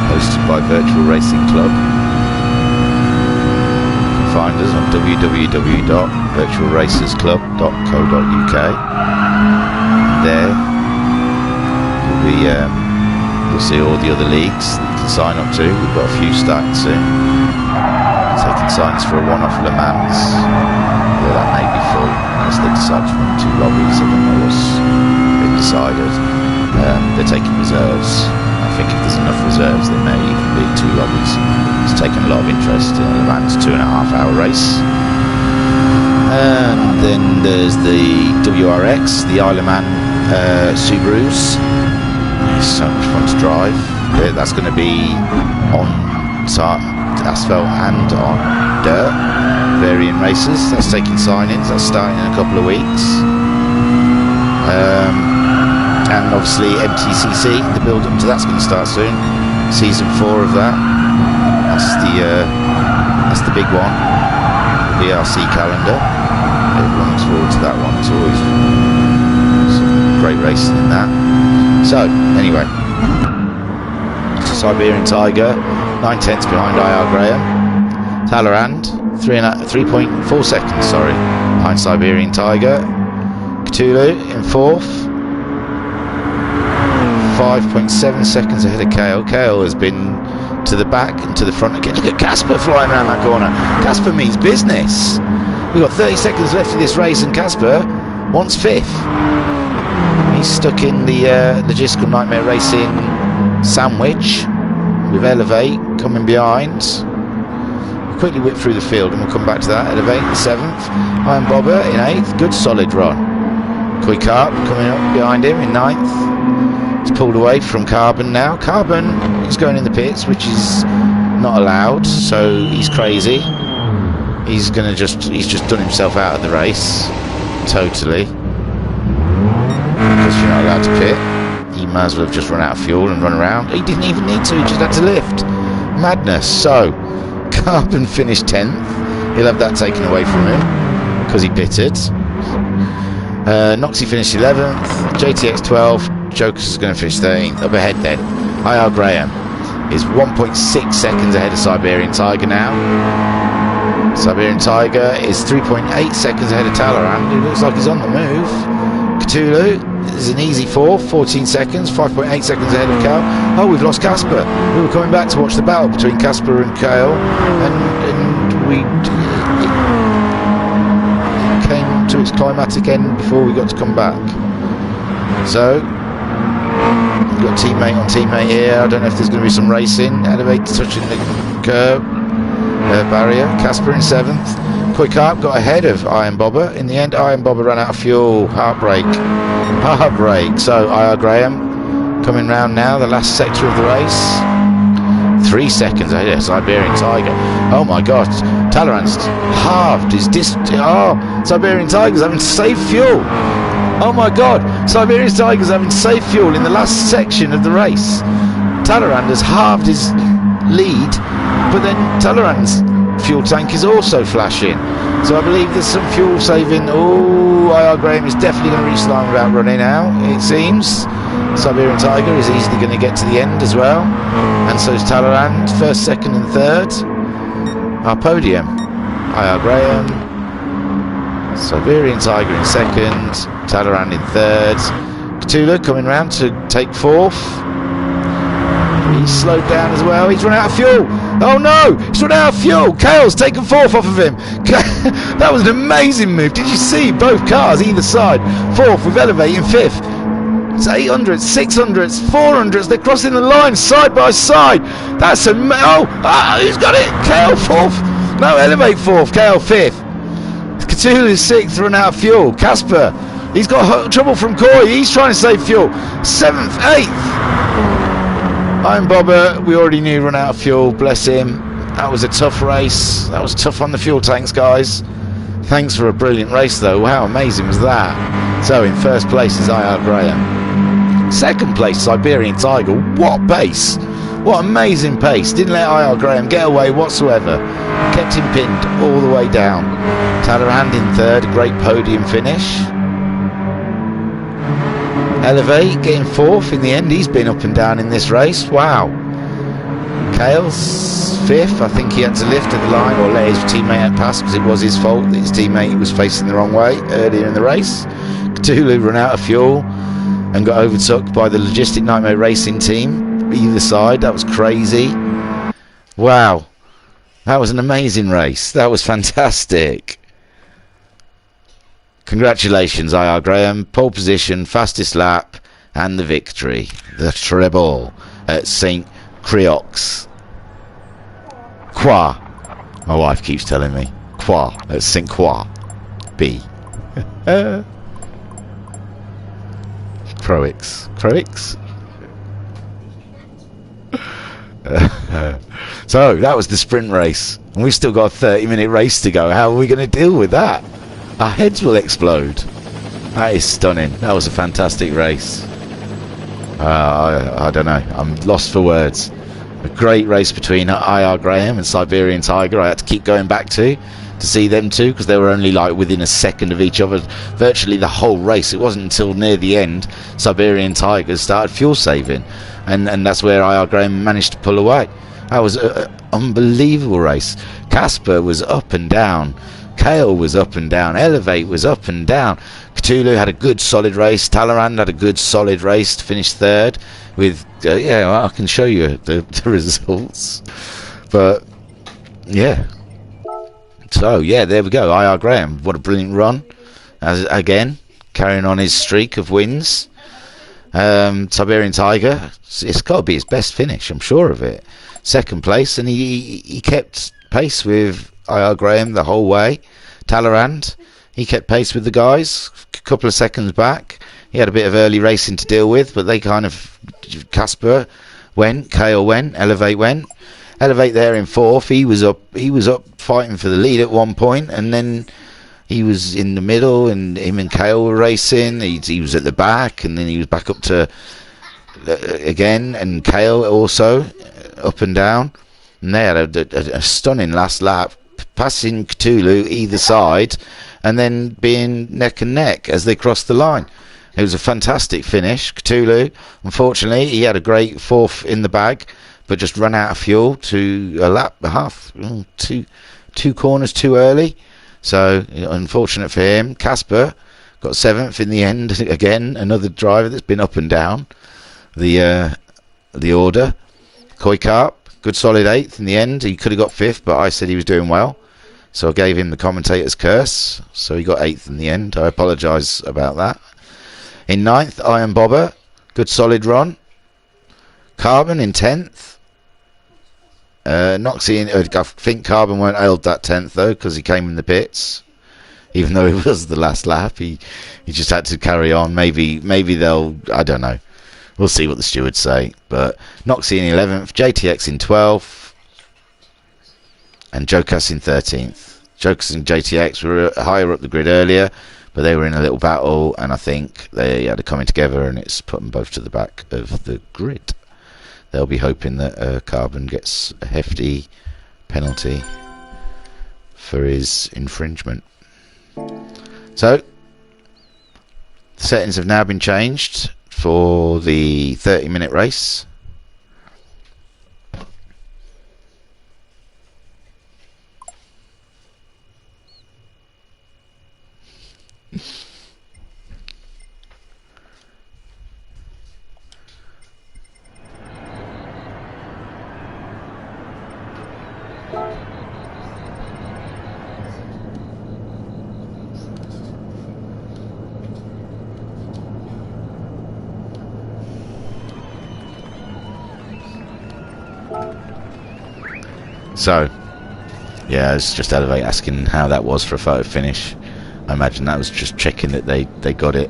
hosted by Virtual Racing Club. You can find us on www.virtualracersclub.co.uk. There you'll see all the other leagues that you can sign up to. We've got a few starting soon. Taking signs for a one-off Le Mans. Well, that may be full unless they decide to run 2 lobbies. I don't know what's been decided. They're taking reserves. I think if there's enough reserves, there may even be 2 lobbies. It's taken a lot of interest in the man's 2.5 hour race. And then there's the WRX, the Isle of Man Subarus. It's so much fun to drive. That's going to be on asphalt and on dirt, varying races. That's taking signings. That's starting in a couple of weeks. And obviously MTCC, the build up to that's going to start soon. Season 4 of that. That's the big one. The VRC calendar. Everyone looks forward to that one. It's always some great racing in that. So anyway, Siberian Tiger, 9/10 behind IR Graham. Talleyrand, 3.4 seconds. Sorry, behind Siberian Tiger. Cthulhu in 4th. 5.7 seconds ahead of Kale. Kale has been to the back and to the front again. Look at Casper flying around that corner. Casper means business. We've got 30 seconds left of this race and Casper wants 5th. He's stuck in the logistical nightmare racing sandwich with Elevate coming behind. We'll quickly whip through the field and we'll come back to that. Elevate in 7th. Iron Bobber in 8th. Good solid run. Koi Carp coming up behind him in 9th. He's pulled away from Carbon now. Carbon is going in the pits, which is not allowed, so he's crazy. He's just done himself out of the race, totally. Because you're not allowed to pit. He might as well have just run out of fuel and run around. He didn't even need to, he just had to lift. Madness. So, Carbon finished 10th. He'll have that taken away from him, because he pitted. Noxie finished 11th. JTX 12th. Jokers is going to finish 13th. Up ahead then, IR Graham is 1.6 seconds ahead of Siberian Tiger now. Siberian Tiger is 3.8 seconds ahead of Talleyrand. It looks like he's on the move. Cthulhu is an easy 4th, 14 seconds, 5.8 seconds ahead of Kale. Oh, we've lost Casper. We were coming back to watch the battle between Casper and Kale, and we came to its climatic end before we got to come back. So we've got teammate on teammate here. I don't know if there's going to be some racing. Elevate touching the curb barrier. Casper in 7th. Koi Carp got ahead of Iron Bobber. In the end, Iron Bobber ran out of fuel. Heartbreak. So IR Graham coming round now, the last sector of the race. 3 seconds ahead of Siberian Tiger. Oh my god, Talleyrand's halved his distance. Oh, Siberian Tiger's having to save fuel. Oh my god, Siberian Tiger's having to save fuel in the last section of the race. Talleyrand has halved his lead, but then Talleyrand's fuel tank is also flashing. So I believe there's some fuel saving. Oh, IR Graham is definitely going to reach the line without running out, it seems. Siberian Tiger is easily going to get to the end as well. And so is Talleyrand, 1st, 2nd and 3rd. Our podium. IR Graham. Siberian Tiger in 2nd. Talleyrand in 3rd. Cthulhu coming round to take 4th. He's slowed down as well. He's run out of fuel. Oh no! He's run out of fuel. Kale's taken 4th off of him. That was an amazing move. Did you see both cars either side? 4th with Elevate in 5th. It's 800s, 600s, 400s. They're crossing the line side by side. That's amazing. Oh, he's got it. Kale 4th. No, Elevate 4th. Kale 5th. Cthulhu is 6th. Run out of fuel. Casper. He's got trouble from Coy. He's trying to save fuel. 7th, 8th. Iron Bobber, we already knew, run out of fuel. Bless him. That was a tough race. That was tough on the fuel tanks, guys. Thanks for a brilliant race, though. How amazing was that? So, in 1st place is IR Graham. 2nd place, Siberian Tiger. What pace! What amazing pace. Didn't let IR Graham get away whatsoever. Kept him pinned all the way down. Talleyrand in 3rd. Great podium finish. Elevate getting 4th in the end. He's been up and down in this race. Wow. Kale's 5th. I think he had to lift at the line or let his teammate pass because it was his fault that his teammate was facing the wrong way earlier in the race. Cthulhu ran out of fuel and got overtook by the Logistic Nightmare Racing team either side. That was crazy. Wow. That was an amazing race. That was fantastic. Congratulations, IR Graham. Pole position, fastest lap, and the victory, the treble at St Croix. Croix. My wife keeps telling me. Croix. At St Croix. B. Croix. Croix? So that was the sprint race, and we've still got a 30-minute race to go. How are we going to deal with that? Our heads will explode. That is stunning. That was a fantastic race. I don't know, I'm lost for words. A great race between IR Graham and Siberian Tiger. I had to keep going back to see them two, because they were only like within a second of each other virtually the whole race. It wasn't until near the end Siberian Tiger started fuel saving, and that's where IR Graham managed to pull away. That was an unbelievable race. Casper was up and down, Kale was up and down, Elevate was up and down. Cthulhu had a good solid race. Talleyrand had a good solid race to finish third with yeah, well, I can show you the results, but yeah. So yeah, there we go. IR Graham, what a brilliant run, as again carrying on his streak of wins. Siberian Tiger, it's got to be his best finish, I'm sure of it. Second place, and he kept pace with IR Graham the whole way. Talleyrand, he kept pace with the guys, a couple of seconds back. He had a bit of early racing to deal with, but they kind of, Casper went, Kale went, Elevate went. Elevate there in fourth. He was up fighting for the lead at one point, and then he was in the middle, and him and Kale were racing. He was at the back, and then he was back up to again, and Kale also up and down. And they had a stunning last lap, passing Cthulhu either side, and then being neck and neck as they crossed the line. It was a fantastic finish. Cthulhu, unfortunately, he had a great fourth in the bag, but just ran out of fuel to a lap and a half, two corners too early. So unfortunate for him. Casper got seventh in the end. Again, another driver that's been up and down the order. Koikarp, good solid eighth in the end. He could have got fifth, but I said he was doing well, so I gave him the commentator's curse. So he got eighth in the end. I apologise about that. In ninth, Iron Bobber, good solid run. Carbon in 10th. Noxie, I think Carbon won't hold that 10th though, because he came in the pits. Even though it was the last lap, he just had to carry on. Maybe they'll, I don't know. We'll see what the stewards say. But Noxie in 11th, JTX in 12th, and Jokas in 13th. Jokas and JTX were higher up the grid earlier, but they were in a little battle, and I think they had a coming together, and it's put them both to the back of the grid. They'll be hoping that Carbon gets a hefty penalty for his infringement. So, the settings have now been changed for the 30-minute race. So, yeah, it's just Elevate asking how that was for a photo finish. I imagine that was just checking that they got it.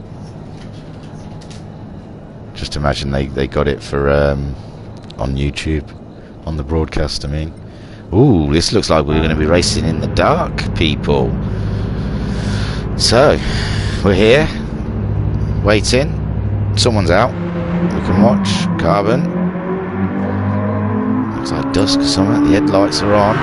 Just imagine they got it for on YouTube, on the broadcast, I mean. Ooh, this looks like we're going to be racing in the dark, people. So, we're here, waiting. Someone's out. We can watch. Carbon. Looks like dusk or something. The headlights are on.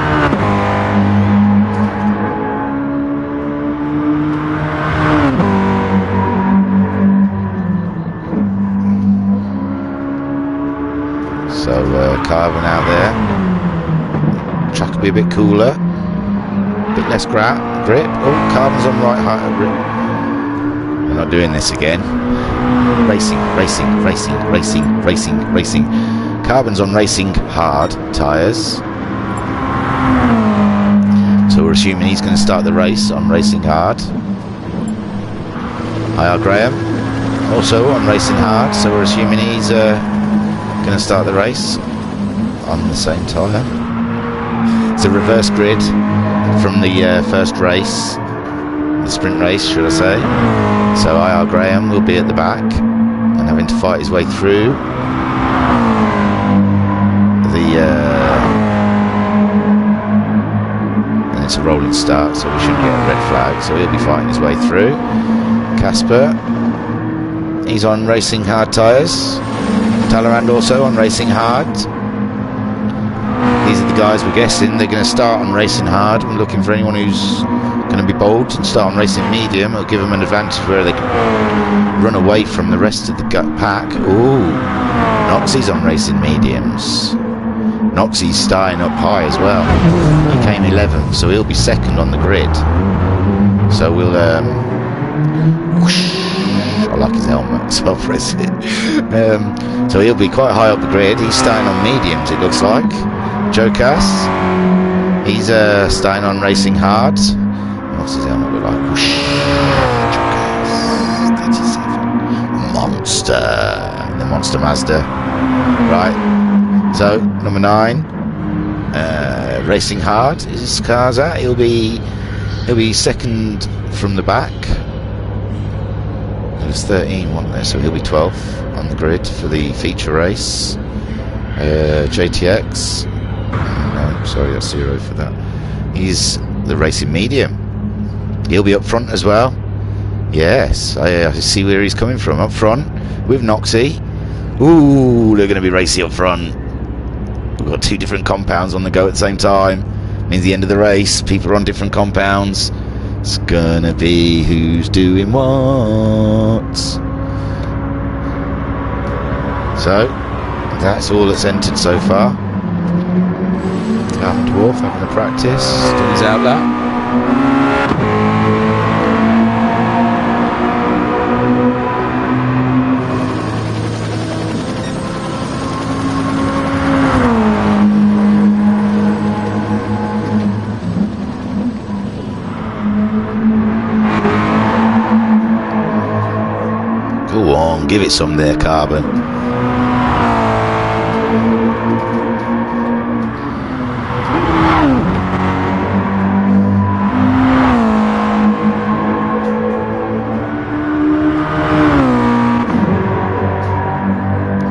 So Carbon out there. Track will be a bit cooler, a bit less grip. Oh, Carbon's on right high grip. We're not doing this again. Racing. Carbon's on racing hard tyres, so we're assuming he's going to start the race on racing hard. IR Graham also on Racing Hard, so we're assuming he's going to start the race on the same tyre. It's a reverse grid from the first race, the sprint race, should I say. So IR Graham will be at the back and having to fight his way through and it's a rolling start, so we shouldn't get a red flag, so he'll be fighting his way through. Casper, he's on Racing Hard tyres. Talleyrand also on Racing Hard. These are the guys we're guessing. They're going to start on Racing Hard. We're looking for anyone who's going to be bold and start on Racing Medium. It'll give them an advantage where they can run away from the rest of the pack. Ooh, Noxie's on Racing Mediums. Noxie's starting up high as well. He came 11th, so he'll be second on the grid. So we'll whoosh, I like his helmet, so I'll press it. So he'll be quite high up the grid. He's starting on mediums, it looks like. Joe Cass, he's starting on Racing Hard. What's his helmet look like? Whoosh, Joe Cass, 37. Monster, the Monster Mazda. Right, so number 9, Racing Hard is his car's at. He'll be second from the back. It was 13, wasn't there? So he'll be 12th on the grid for the feature race. JTX. No, sorry, that's 0 for that. He's the Racing Medium. He'll be up front as well. Yes, I see where he's coming from. Up front with Noxie. Ooh, they're going to be racy up front. We've got 2 different compounds on the go at the same time. Means the end of the race, people are on different compounds. It's gonna be who's doing what. So that's all that's entered so far. Carbon Dwarf having a practice. Still his outlet. Go on, give it some there, Carbon.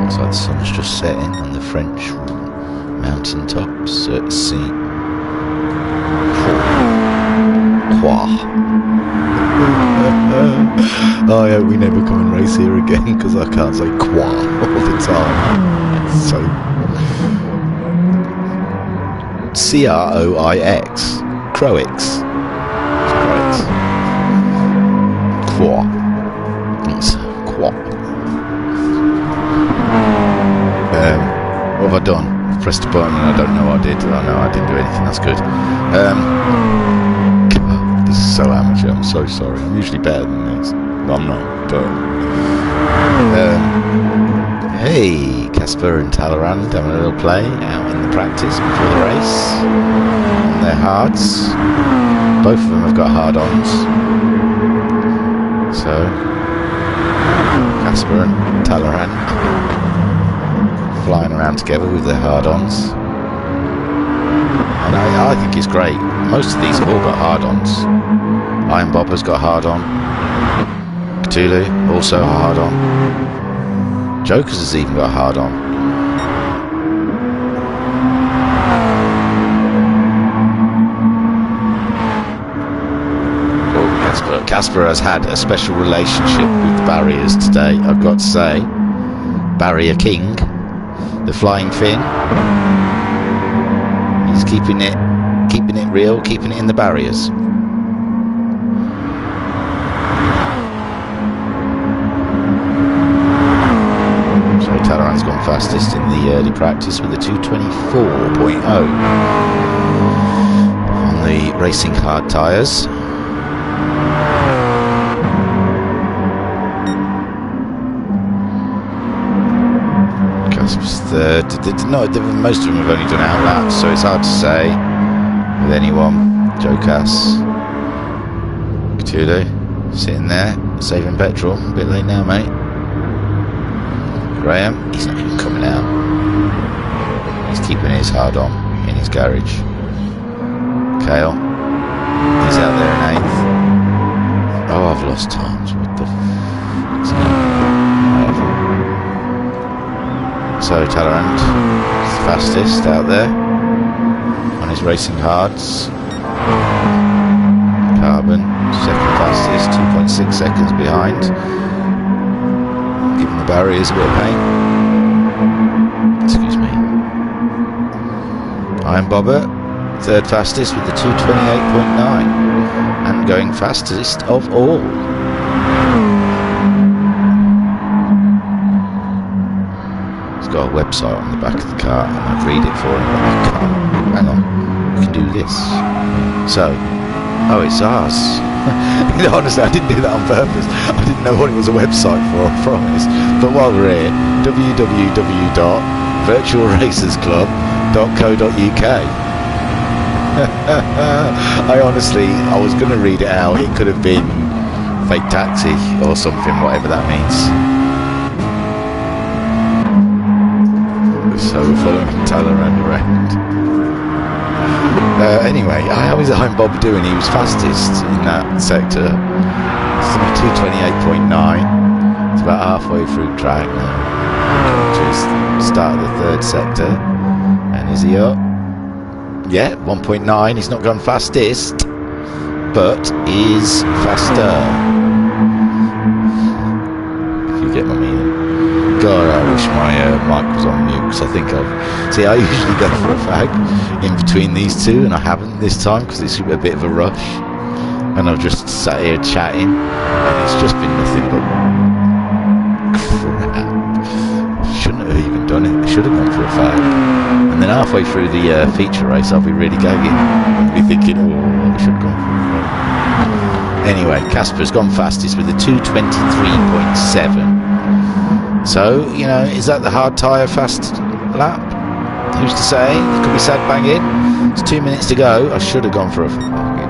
Looks like the sun's just setting on the French mountain tops at St Croix. Oh yeah, we never come and race here again because I can't say Croix all the time. So Croix, Croix, Croix. It's Croix. What have I done? I've pressed a button and I don't know what I did. Oh no, I didn't do anything. That's good. This is so amateur, I'm so sorry. I'm usually better than this. Well, I'm not, but... hey, Casper and Talleyrand having a little play out in the practice before the race. On their hards. Both of them have got hard-ons. So, Casper and Talleyrand flying around together with their hard-ons. And I think it's great. Most of these have all got hard-ons. Iron Bobber's got a hard-on. Cthulhu, also a hard-on. Jokers has even got a hard-on. Oh, Casper has had a special relationship with the barriers today, I've got to say. Barrier King, the Flying Fin. He's keeping it real, keeping it in the barriers. So Talleyrand's gone fastest in the early practice with a 2:24.0 on the Racing Hard tyres. Casper's third. No, most of them have only done out laps, so it's hard to say with anyone. Joe Cass, Cthulhu, sitting there, saving petrol. A bit late now, mate. Graham, he's not even coming out. He's keeping his hard on in his garage. Kale, he's out there in 8th. Oh, I've lost times. What the So Talleyrand is the fastest out there on his racing hards. Carbon, second fastest, 2.6 seconds behind. Giving the barriers a bit of pain. Excuse me. Iron Bobber, third fastest with the 2:28.9 and going fastest of all. He's got a website on the back of the car and I'd read it for him, but I can't. Hang on, we can do this. So, oh, it's ours. Honestly, I didn't do that on purpose. I didn't know what it was a website for, I promise. But while we're here, www.virtualracersclub.co.uk. I was going to read it out. It could have been fake taxi or something, whatever that means. So we're following Talleyrand around. Anyway, how is Iron Bob doing? He was fastest in that sector. It's 2:28.9. It's about halfway through track now. Which is the start of the third sector. And is he up? Yeah, 1.9. He's not gone fastest, but is faster. If you get my meaning. God, I wish my mic was on mute, because I think I usually go for a fag in between these two, and I haven't this time because it's a bit of a rush, and I've just sat here chatting, and it's just been nothing but crap. Shouldn't have even done it. I should have gone for a fag, and then halfway through the feature race I'll be really gagging. I'll be thinking, oh, I should have gone for a fag. Anyway, Casper's gone fastest with a 2:23.7. So, you know, is that the hard tyre fast lap? Who's to say? It could be sad banging. It's 2 minutes to go. I should have gone for a fucking fag.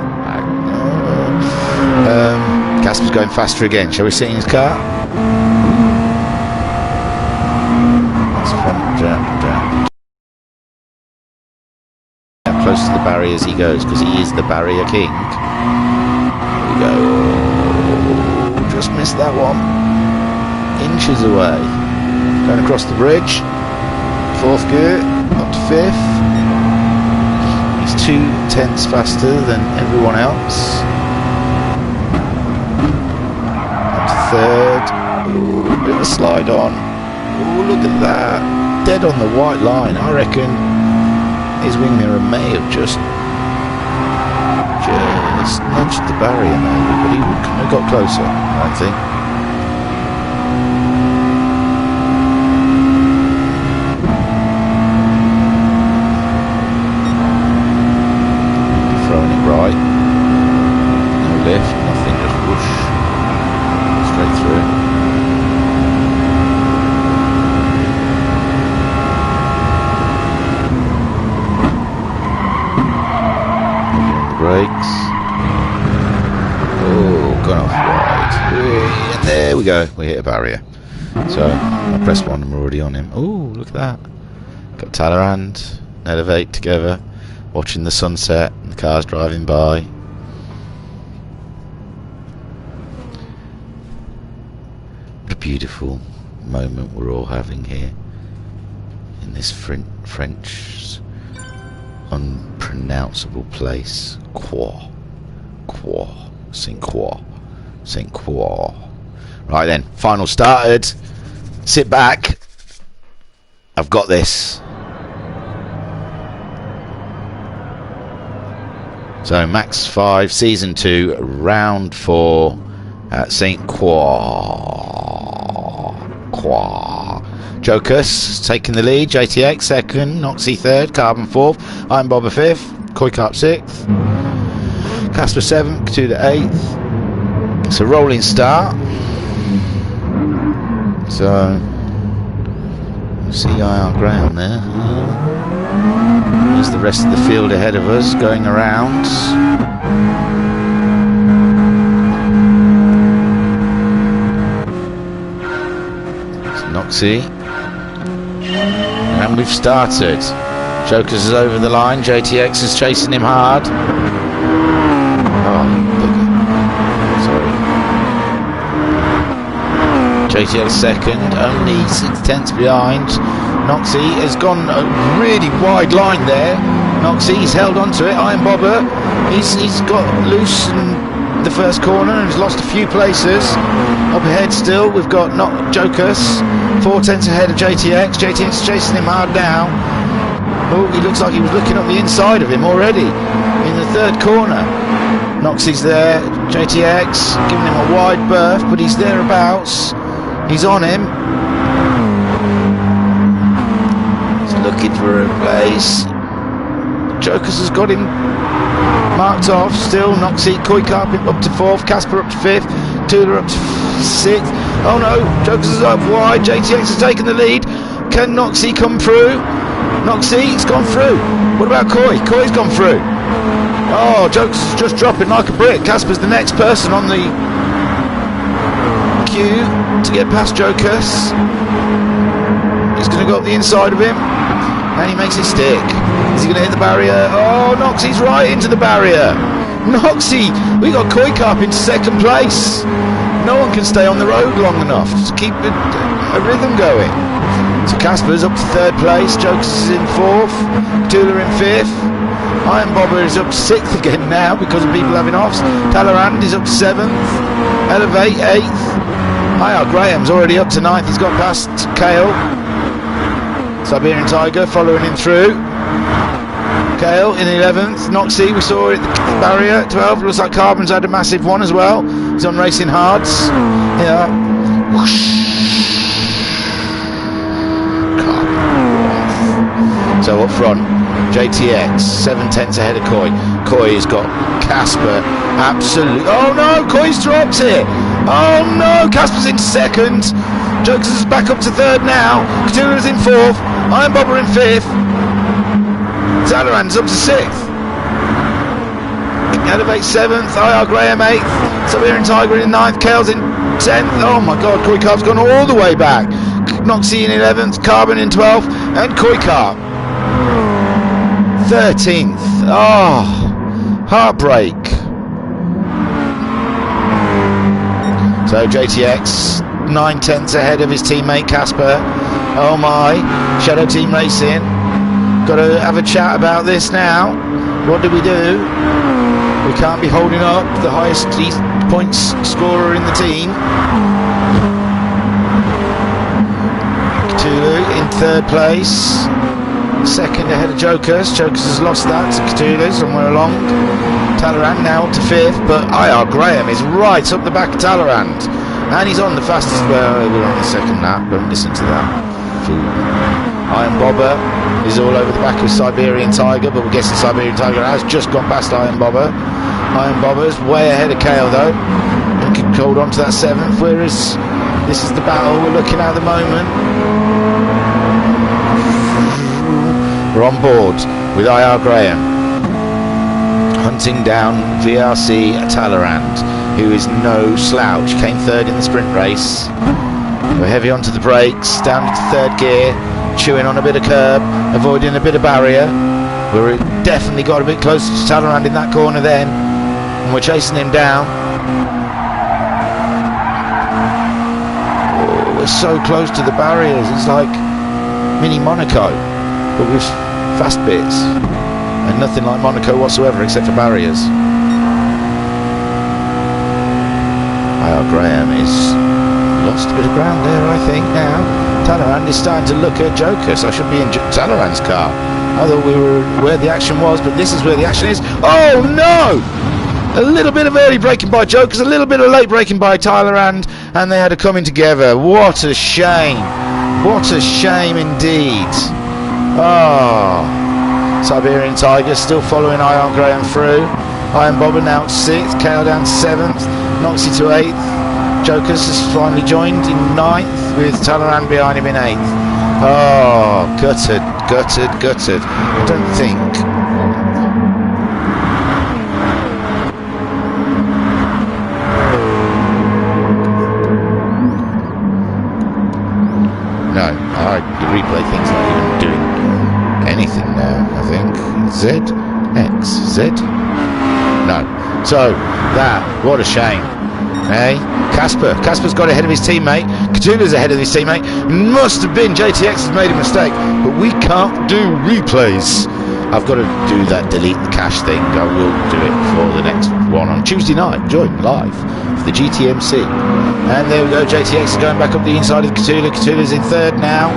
Casper's going faster again. Shall we sit in his car? That's front jump. How close to the barrier as he goes, because he is the barrier king. Here we go. Oh, just missed that one. Inches away, going across the bridge, 4th gear, up to 5th. He's 2/10 faster than everyone else. Up to 3rd. Ooh, bit of a slide on. Ooh, look at that, dead on the white line. I reckon his wing mirror may have just nudged the barrier maybe, but he couldn't have got closer, I think. Right, no lift, nothing, just whoosh, straight through. Moving on the brakes. Oh, gone off wide. And there we go, we hit a barrier. So, I pressed 1 and we're already on him. Oh, look at that. Got Talleyrand, Elevate together. Watching the sunset and the cars driving by. What a beautiful moment we're all having here in this French unpronounceable place. St Croix. Right then, final started. Sit back. I've got this. So MaX5 Season 2, Round 4 at St Croix. Jokus taking the lead, JTX second, Noxie third, Carbon fourth, Iron Bobber fifth, Koi Carp sixth, Casper seventh, to the 8th. It's a rolling start. So CIR Graham there. There's the rest of the field ahead of us going around. It's Noxie. And we've started. Jokers is over the line. JTX is chasing him hard. Oh, bugger. Sorry. JTX second, only 6 tenths behind. Noxie has gone a really wide line there. Noxie, he's held onto it. Iron Bobber, he's got loose in the first corner and has lost a few places. Up ahead still, we've got Jokers, 4 tenths ahead of JTX. JTX is chasing him hard now. Oh, he looks like he was looking up the inside of him already in the third corner. Noxie's there. JTX giving him a wide berth, but he's thereabouts. He's on him. He's looking for a place. Jokers has got him marked off still. Noxie, Koi Carpet up to 4th, Casper up to 5th, Tula up to 6th. Oh no, Jokers is up wide. JTX has taken the lead. Can Noxie come through? Noxie, it's gone through. What about Koi? Koi's gone through. Oh, Jokers is just dropping like a brick. Casper's the next person on the queue to get past Jokers. He's going to go up the inside of him. And he makes it stick. Is he going to hit the barrier? Oh, Noxie's right into the barrier. Noxie, we got Koi Carp into 2nd place. No one can stay on the road long enough to keep a rhythm going. So Casper's up to 3rd place. Jokers is in 4th. Tula in 5th. Iron Bobber is up to 6th again now because of people having offs. Talleyrand is up to 7th. Elevate 8th. IR Graham's already up to 9th. He's got past Kale. Siberian Tiger following him through. Kale in 11th. Noxie, we saw it at the barrier. 12th. Looks like Carbon's had a massive one as well. He's on Racing Hards. Yeah. Whoosh. So up front, JTX 7 tenths ahead of Koi. Koi has got Casper absolutely. Oh no, Koi's dropped it. Oh no, Casper's in 2nd. Jokers is back up to 3rd now. Cthulhu's in 4th. Iron Bobber in 5th. Talleyrand's up to 6th. Elevate 7th. IR Graham 8th. Siberian Tiger in 9th. Kale's in 10th. Oh my god, Koi Carp's gone all the way back. Noxie in 11th. Carbon in 12th. And Koi Carp 13th. Oh, heartbreak. So JTX 9 tenths ahead of his teammate Casper. Oh my, Shadow Team Racing. Got to have a chat about this now. What do? We can't be holding up the highest points scorer in the team. Cthulhu in 3rd place. 2nd ahead of Jokers. Jokers has lost that to Cthulhu somewhere along. Talleyrand now up to 5th, but IR Graham is right up the back of Talleyrand. And he's on the fastest. Well, we're on the 2nd lap. Don't listen to that. Iron Bobber is all over the back of Siberian Tiger, but we're guessing Siberian Tiger has just gone past Iron Bobber. Iron Bobber's way ahead of Kale though. And can hold on to that 7th, whereas this is the battle we're looking at the moment. We're on board with IR Graham, hunting down VRC Talleyrand, who is no slouch. Came 3rd in the sprint race. We're heavy onto the brakes, down into 3rd gear, chewing on a bit of curb, avoiding a bit of barrier. We're definitely got a bit closer to Talleyrand in that corner then, and we're chasing him down. Oh, we're so close to the barriers. It's like mini Monaco, but with fast bits, and nothing like Monaco whatsoever except for barriers. IR Graham is lost a bit of ground there, I think now. Talleyrand is starting to look at Jokers. I should be in Talleyrand's car. I thought we were where the action was, but this is where the action is. Oh no! A little bit of early braking by Jokers, a little bit of late braking by Talleyrand, and they had a coming together. What a shame. What a shame indeed. Oh, Siberian Tiger still following Iron Graham through. Iron Bobber now at 6th, Kale down to 7th, Noxie to 8th. Jokers has finally joined in 9th with Talleyrand behind him in 8th. Oh, gutted. I don't think. the replay thing's not even doing anything now, I think. Z? X? Z? No. So, what a shame. Hey, Casper's got ahead of his teammate. Cthulhu's ahead of his teammate. Must have been JTX has made a mistake, but we can't do replays. I've got to do that delete the cache thing. I will do it for the next one on Tuesday night. Join live for the GTMC. And there we go. JTX is going back up the inside of Cthulhu. Cthulhu's in third now.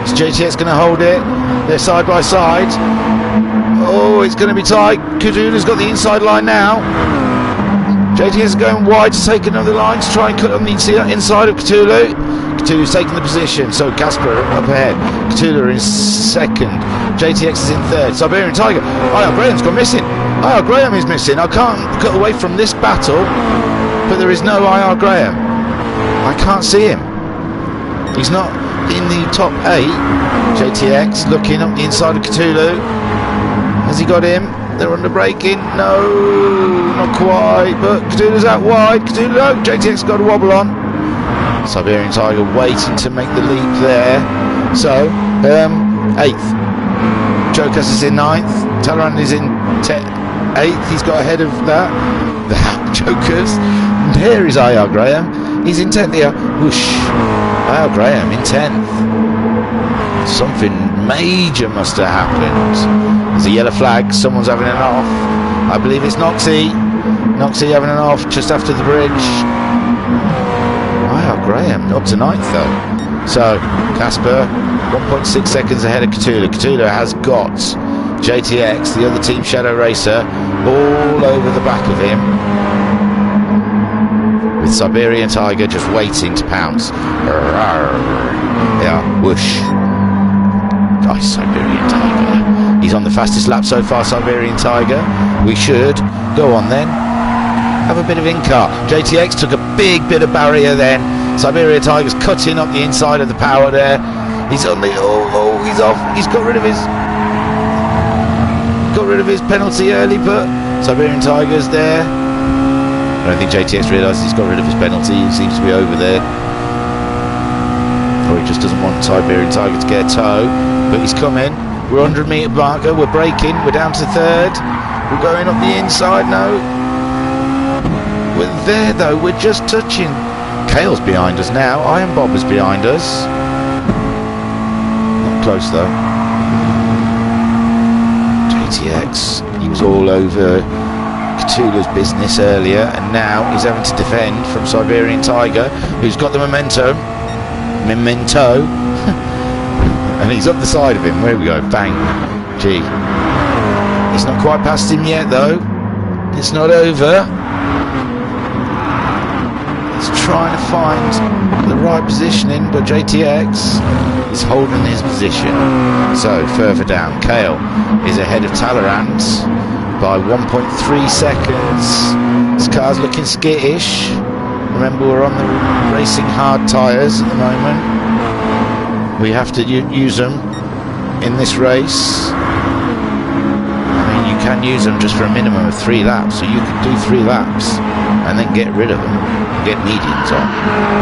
Is JTX going to hold it? They're side by side. Oh, it's going to be tight. Cthulhu's got the inside line now. JTS is going wide to take another line to try and cut on the inside of Cthulhu. Cthulhu's taking the position, so Casper up ahead. Cthulhu in second. JTX is in third. Siberian Tiger. IR Graham's gone missing. IR Graham is missing. I can't cut away from this battle, but there is no IR Graham. I can't see him. He's not in the top 8. JTX looking up the inside of Cthulhu. Has he got him? They're under braking. No, not quite. But Cthulhu's out wide. Cthulhu, JTX got a wobble on. Siberian Tiger waiting to make the leap there. So, 8th. Jokas is in 9th. Talleyrand is in 8th. He's got ahead of that. The Jokers. There is IR Graham. He's in 10th here. Whoosh. IR Graham in 10th. Something major must have happened. There's a yellow flag. Someone's having an off. I believe it's Noxie. Noxie having an off just after the bridge. IR Graham up to 9th though. So Casper 1.6 seconds ahead of Cthulhu. Cthulhu has got JTX, the other team Shadow Racer, all over the back of him, with Siberian Tiger just waiting to pounce. Yeah, whoosh. Nice Siberian Tiger. He's on the fastest lap so far, Siberian Tiger. We should go on then. Have a bit of in-car. JTX took a big bit of barrier then. Siberian Tiger's cutting up the inside of the power there. He's on the he's off. He's got rid of his penalty early, but Siberian Tiger's there. I don't think JTX realises he's got rid of his penalty. He seems to be over there. Or he just doesn't want Siberian Tiger to get a tow. But he's coming. We're 100 metre marker. We're braking. We're down to 3rd. We're going up the inside now. We're there though. We're just touching. Kale's behind us now. Iron Bob is behind us. Not close though. JTX. He was all over Cthulhu's business earlier, and now he's having to defend from Siberian Tiger, who's got the memento. And he's up the side of him. Where we go? Bang. Gee. He's not quite past him yet though. It's not over. Trying to find the right positioning, but JTX is holding his position. So further down, Kale is ahead of Talleyrand by 1.3 seconds. This car's looking skittish. Remember, we're on the racing hard tyres at the moment. We have to use them in this race. I mean, you can use them just for a minimum of 3 laps, so you could do 3 laps and then get rid of them, get mediums on.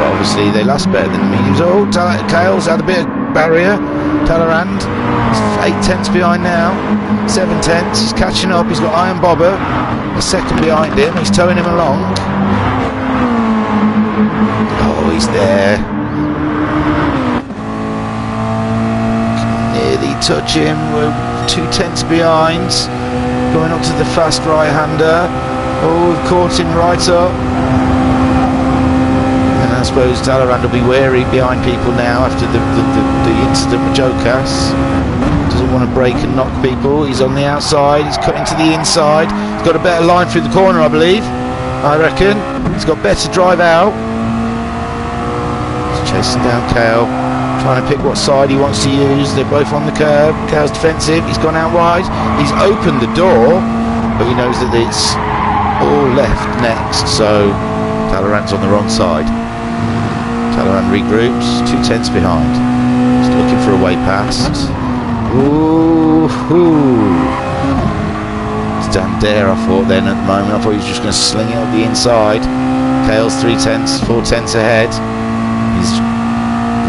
But obviously they last better than the mediums. Oh, Kale's had a bit of barrier. Talleyrand is 8 tenths behind now, 7 tenths. He's catching up. He's got Iron Bobber a second behind him. He's towing him along. Oh, he's there. Nearly touch him. We're 2 tenths behind. Going up to the fast right-hander. Oh, we've caught him right up. And I suppose Talleyrand will be wary behind people now after the incident with Jokas. Doesn't want to break and knock people. He's on the outside. He's cutting to the inside. He's got a better line through the corner, I believe. I reckon. He's got better drive out. He's chasing down Kale. Trying to pick what side he wants to use. They're both on the curb. Kale's defensive. He's gone out wide. He's opened the door, but he knows that it's all left next, so Talleyrand's on the wrong side. Talleyrand regroups, 2 tenths behind. Just looking for a way past. Ooh, stand there, I thought then at the moment. I thought he was just going to sling it up the inside. Kale's 3 tenths, 4 tenths ahead. He's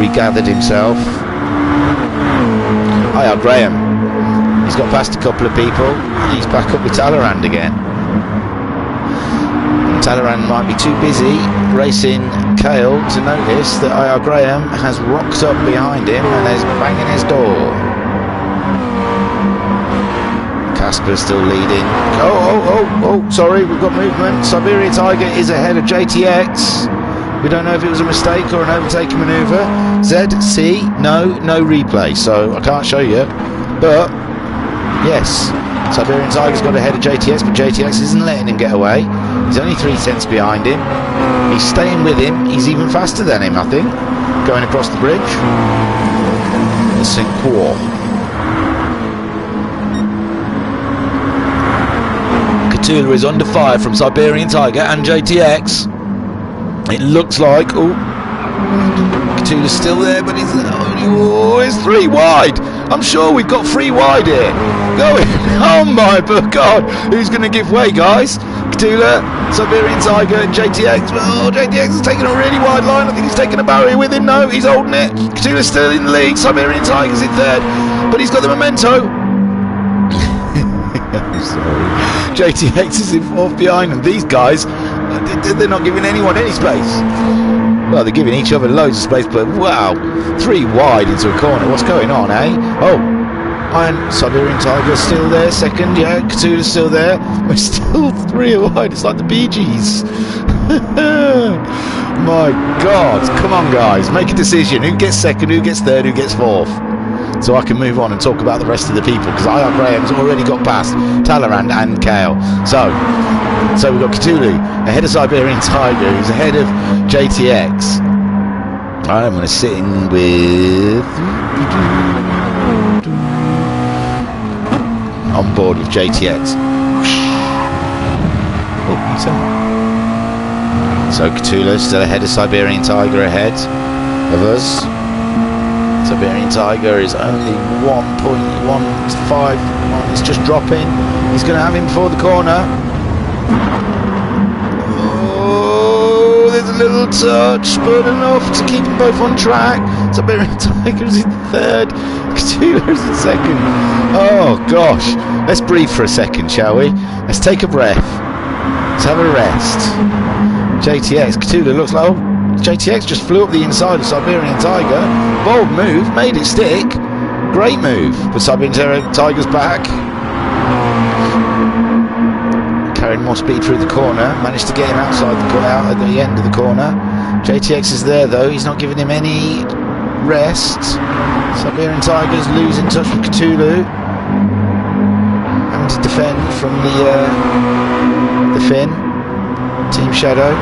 regathered himself. IR Graham. He's got past a couple of people. He's back up with Talleyrand again. Talleyrand might be too busy racing Kale to notice that IR Graham has rocked up behind him and is banging his door. Casper's still leading. Oh, sorry, we've got movement. Siberian Tiger is ahead of JTX. We don't know if it was a mistake or an overtaking manoeuvre. ZC, no replay, so I can't show you. But, yes, Siberian Tiger's got ahead of JTX, but JTX isn't letting him get away. He's only 3 tenths behind him. He's staying with him. He's even faster than him, I think, going across the bridge. The St Croix. Cthulhu is under fire from Siberian Tiger and JTX. It looks like, Cthulhu's still there, but it's 3 wide. I'm sure we've got 3 wide here. Going, oh my God, who's going to give way, guys? Cthulhu, Siberian Tiger, and JTX. Oh, JTX is taking a really wide line. I think he's taking a barrier with him. No, he's holding it. Cthulhu's still in the lead. Siberian Tiger's in third, but he's got the memento. I'm sorry. JTX is in fourth behind them. These guys, they're not giving anyone any space. Well, they're giving each other loads of space, but wow, 3 wide into a corner. What's going on, eh? Oh, Siberian Tiger still there, second. Yeah, Cthulhu's still there. We're still 3 wide. It's like the Bee Gees. My God, come on, guys, make a decision. Who gets second? Who gets third? Who gets fourth? So I can move on and talk about the rest of the people, because IR Graham's already got past Talleyrand and Kale. So we've got Cthulhu ahead of Siberian Tiger, who's ahead of JTX. I'm going to sit in with on board with JTX. So Cthulhu still ahead of Siberian Tiger, ahead of us. Siberian Tiger is only 1.15. It's just dropping. He's going to have him before the corner. Oh, there's a little touch, but enough to keep them both on track. Siberian Tiger's in third. Cthulhu's in second. Oh gosh, let's breathe for a second, shall we? Let's take a breath. Let's have a rest. JTX, Cthulhu looks like, JTX just flew up the inside of Siberian Tiger. Bold move, made it stick. Great move. But Siberian Tiger's back. Carrying more speed through the corner. Managed to get him out at the end of the corner. JTX is there though. He's not giving him any rest. Siberian Tiger's losing touch with Cthulhu. Having to defend from the fin. Team Shadow.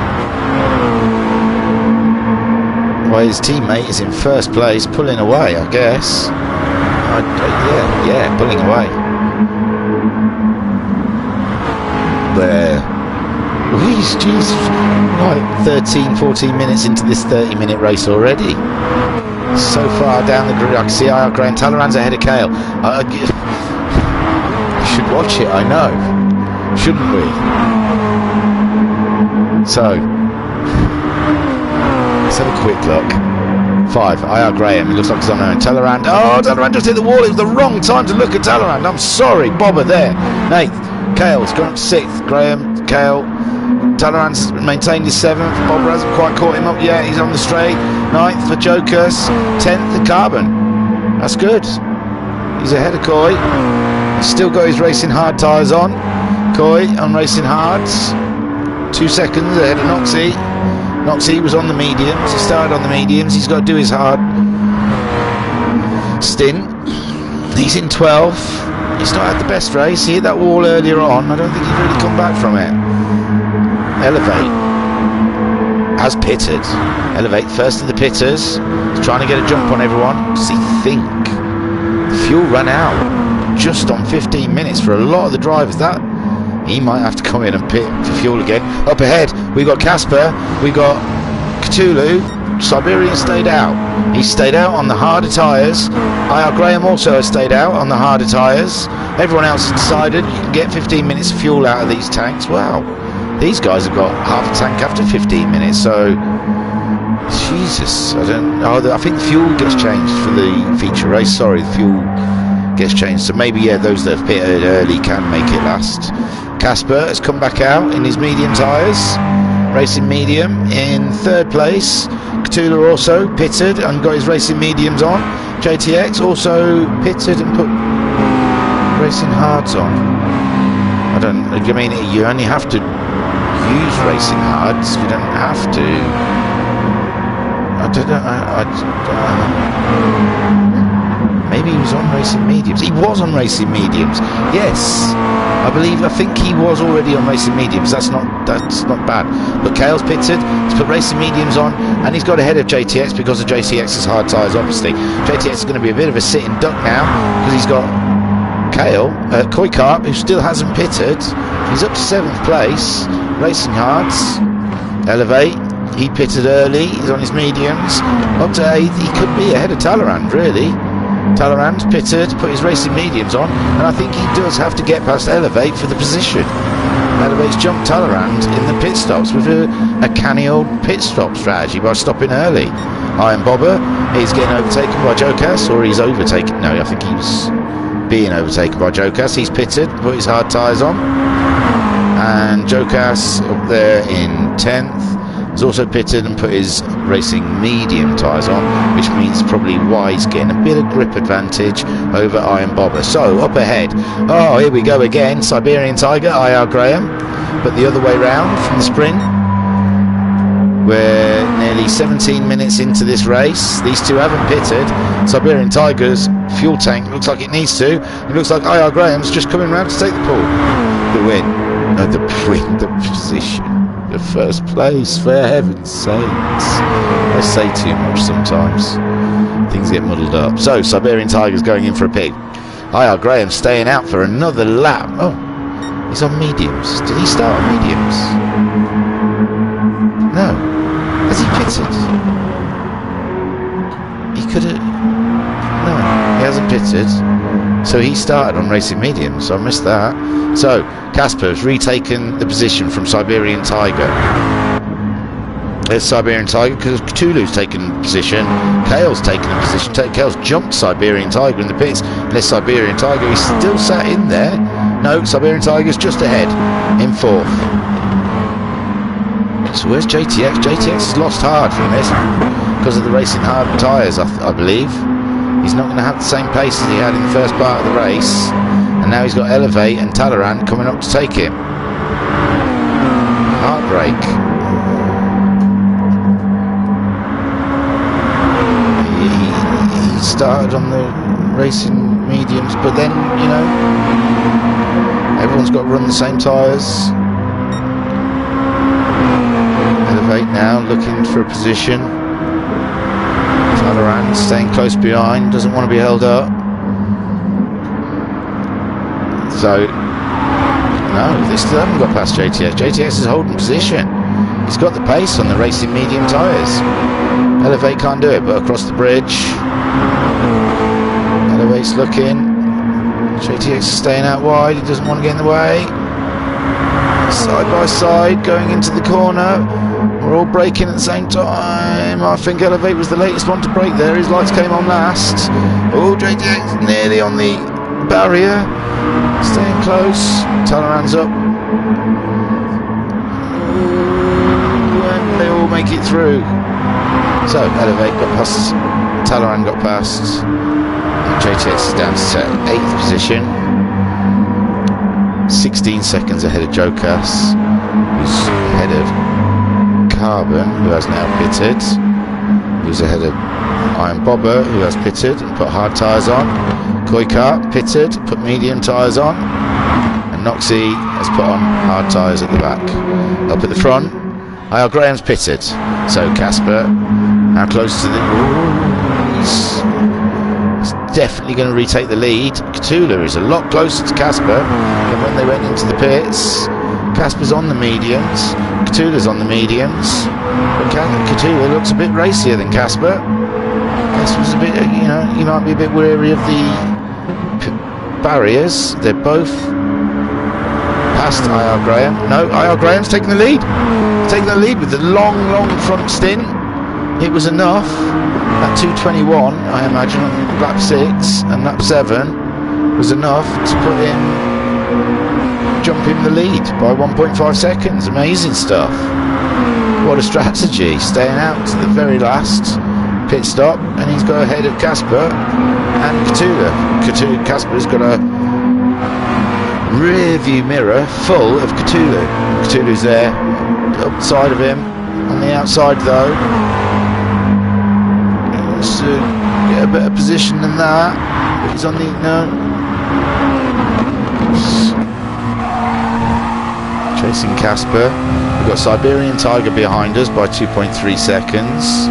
Well, his teammate is in first place, pulling away, I guess. Yeah, pulling away. There. Jeez, like 13, 14 minutes into this 30-minute race already. So far down the grid, I can see IR Graham. Talleyrand's ahead of Kale. I should watch it, I know. Shouldn't we? So, let's have a quick look. 5, IR Graham. It looks like he's on there. And Talleyrand. Oh, Talleyrand just hit the wall. It was the wrong time to look at Talleyrand. I'm sorry. Bobber there. 8th. Kale's gone up to 6th. Graham, Kale. Talleyrand's maintained his 7th. Bobber hasn't quite caught him up yet. He's on the straight. 9th for Jokers. 10th for Carbon. That's good. He's ahead of Coy. He's still got his Racing Hard tyres on. Coy on Racing Hards. 2 seconds ahead of Noxie. Noxie was on the mediums. He started on the mediums. He's got to do his hard stint. He's in 12th. He's not had the best race. He hit that wall earlier on. I don't think he's really come back from it. Elevate has pitted. Elevate first of the pitters. He's trying to get a jump on everyone. Does he think the fuel ran out just on 15 minutes for a lot of the drivers? That he might have to come in and pit for fuel again. Up ahead, we got Casper, we got Cthulhu. Siberian stayed out. He stayed out on the harder tyres. IR Graham also has stayed out on the harder tyres. Everyone else has decided you can get 15 minutes of fuel out of these tanks. Wow, these guys have got half a tank after 15 minutes. So, Jesus, I think the fuel gets changed for the feature race. Sorry, the fuel gets changed. So maybe, yeah, those that have pitted early can make it last. Casper has come back out in his medium tyres, racing medium in third place. Cthulhu also pitted and got his racing mediums on. JTX also pitted and put racing hards on. I mean, you only have to use racing hards, you don't have to. I don't know. Maybe he was on racing mediums. He was on racing mediums. Yes, I think he was already on racing mediums. That's not bad. But Kale's pitted. He's put racing mediums on, and he's got ahead of JTX because of JTX's hard tyres. Obviously, JTX is going to be a bit of a sitting duck now because he's got Koikart, who still hasn't pitted. He's up to 7th place. Racing hards. Elevate. He pitted early. He's on his mediums. Up to 8th. He could be ahead of Talleyrand, really. Talleyrand pitted, put his racing mediums on, and I think he does have to get past Elevate for the position. Elevate's jumped Talleyrand in the pit stops with a canny old pit stop strategy by stopping early. Iron Bobber is getting overtaken by Jokas, or he's overtaken. No, I think he was being overtaken by Jokas. He's pitted, put his hard tyres on, and Jokas up there in 10th. He's also pitted and put his racing medium tyres on, which means probably why he's getting a bit of grip advantage over Iron Bobber. So up ahead, here we go again, Siberian Tiger, IR Graham, but the other way round from the sprint. We're nearly 17 minutes into this race. These two haven't pitted. Siberian Tiger's fuel tank looks like it needs to. It looks like IR Graham's just coming round to take the pole. The win. No, the position. The first place, for heaven's sakes. I say too much sometimes. Things get muddled up. So, Siberian Tiger's going in for a pit. IR Graham staying out for another lap. Oh, he's on mediums. Did he start on mediums? No. Has he pitted? He could have... No, he hasn't pitted. So he started on racing mediums, so I missed that. So, Casper's retaken the position from Siberian Tiger. There's Siberian Tiger, because Cthulhu's taken position. Kale's taken the position. Kale's jumped Siberian Tiger in the pits. And there's Siberian Tiger, he's still sat in there. No, Siberian Tiger's just ahead, in 4th. So where's JTX? JTX has lost hard from this, because of the racing hard tyres, I believe. He's not going to have the same pace as he had in the first part of the race, and now he's got Elevate and Talleyrand coming up to take him. Heartbreak. He started on the racing mediums, but then, you know, everyone's got to run the same tyres. Elevate now looking for a position. Talleyrand staying close behind, doesn't want to be held up. So, no, they still haven't got past JTX. JTX is holding position. He's got the pace on the racing medium tyres. Elevate can't do it, but across the bridge. Elevate's looking. JTX is staying out wide, he doesn't want to get in the way. Side by side, going into the corner. We're all braking at the same time. I think Elevate was the latest one to brake there. His lights came on last. Oh, JTX nearly on the barrier. Staying close. Talleyrand's up. And they all make it through. So, Elevate got past. Talleyrand got past. And JTX is down to 8th position. 16 seconds ahead of Jokas, who's ahead of Carbon, who has now pitted, who's ahead of Iron Bobber, who has pitted and put hard tyres on. Koikart pitted, put medium tyres on, and Noxie has put on hard tyres at the back. Up at the front, IR Graham's pitted, so Casper now close to the... He's definitely going to retake the lead. Cthulhu is a lot closer to Casper than when they went into the pits. Casper's on the mediums, Cthulhu's on the mediums, but Cthulhu looks a bit racier than Casper. Casper's a bit, you know, he might be a bit wary of the barriers. They're both past IR Graham. No, IR Graham's taking the lead. He's taking the lead with the long front stint. It was enough. At 2:21, I imagine, on lap 6 and lap 7. was enough to put him, jump him the lead by 1.5 seconds. Amazing stuff. What a strategy, staying out to the very last pit stop, and he's got ahead of Casper and Cthulhu. Casper's got a rear view mirror full of Cthulhu. Cthulhu's there, upside of him, on the outside though. He wants to get a better position than that, but he's on the, no. Chasing Casper. We've got Siberian Tiger behind us by 2.3 seconds.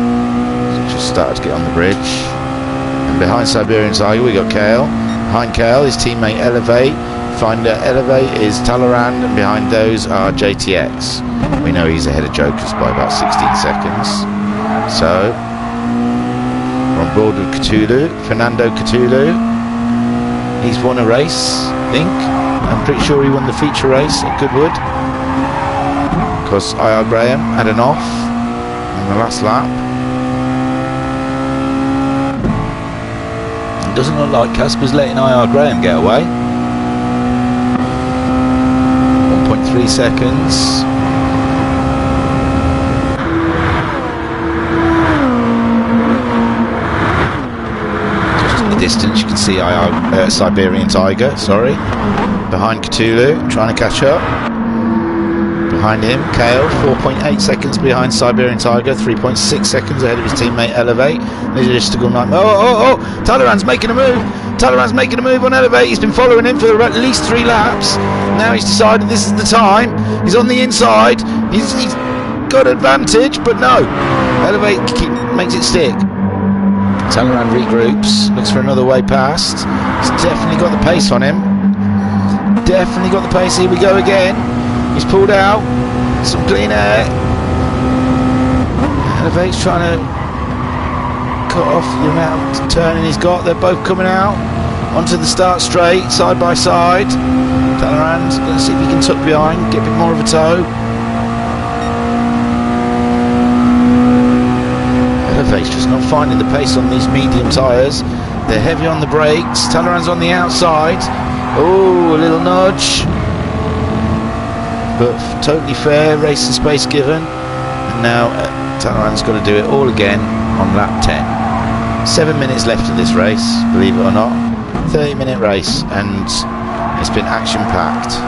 Just started to get on the bridge. And behind Siberian Tiger we got Kale. Behind Kale his teammate Elevate. Finder Elevate is Talleyrand, and behind those are JTX. We know he's ahead of Jokers by about 16 seconds. So we're on board with Cthulhu. Fernando Cthulhu. He's won a race, I think. I'm pretty sure he won the feature race at Goodwood, because IR Graham had an off on the last lap. It doesn't look like Casper's letting IR Graham get away. 1.3 seconds. Just in the distance you can see Siberian Tiger, sorry. Behind Cthulhu, trying to catch up. Behind him, Kale, 4.8 seconds behind Siberian Tiger, 3.6 seconds ahead of his teammate Elevate. Logistical nightmare. Oh! Talleyrand's making a move. Talleyrand's making a move on Elevate. He's been following him for at least 3 laps. Now he's decided this is the time. He's on the inside. He's got advantage, but no. Elevate makes it stick. Talleyrand regroups, looks for another way past. He's definitely got the pace on him. Definitely got the pace. Here we go again. He's pulled out. Some clean air. Elevate's trying to cut off the amount of turning he's got. They're both coming out onto the start straight, side by side. Talleyrand's going to see if he can tuck behind, get a bit more of a toe. Elevate's just not finding the pace on these medium tyres. They're heavy on the brakes. Talleyrand's on the outside. Oh, a little nudge, but totally fair, racing space given. And now Talleyrand's got to do it all again on lap 10. 7 minutes left of this race, believe it or not. 30-minute race, and it's been action-packed.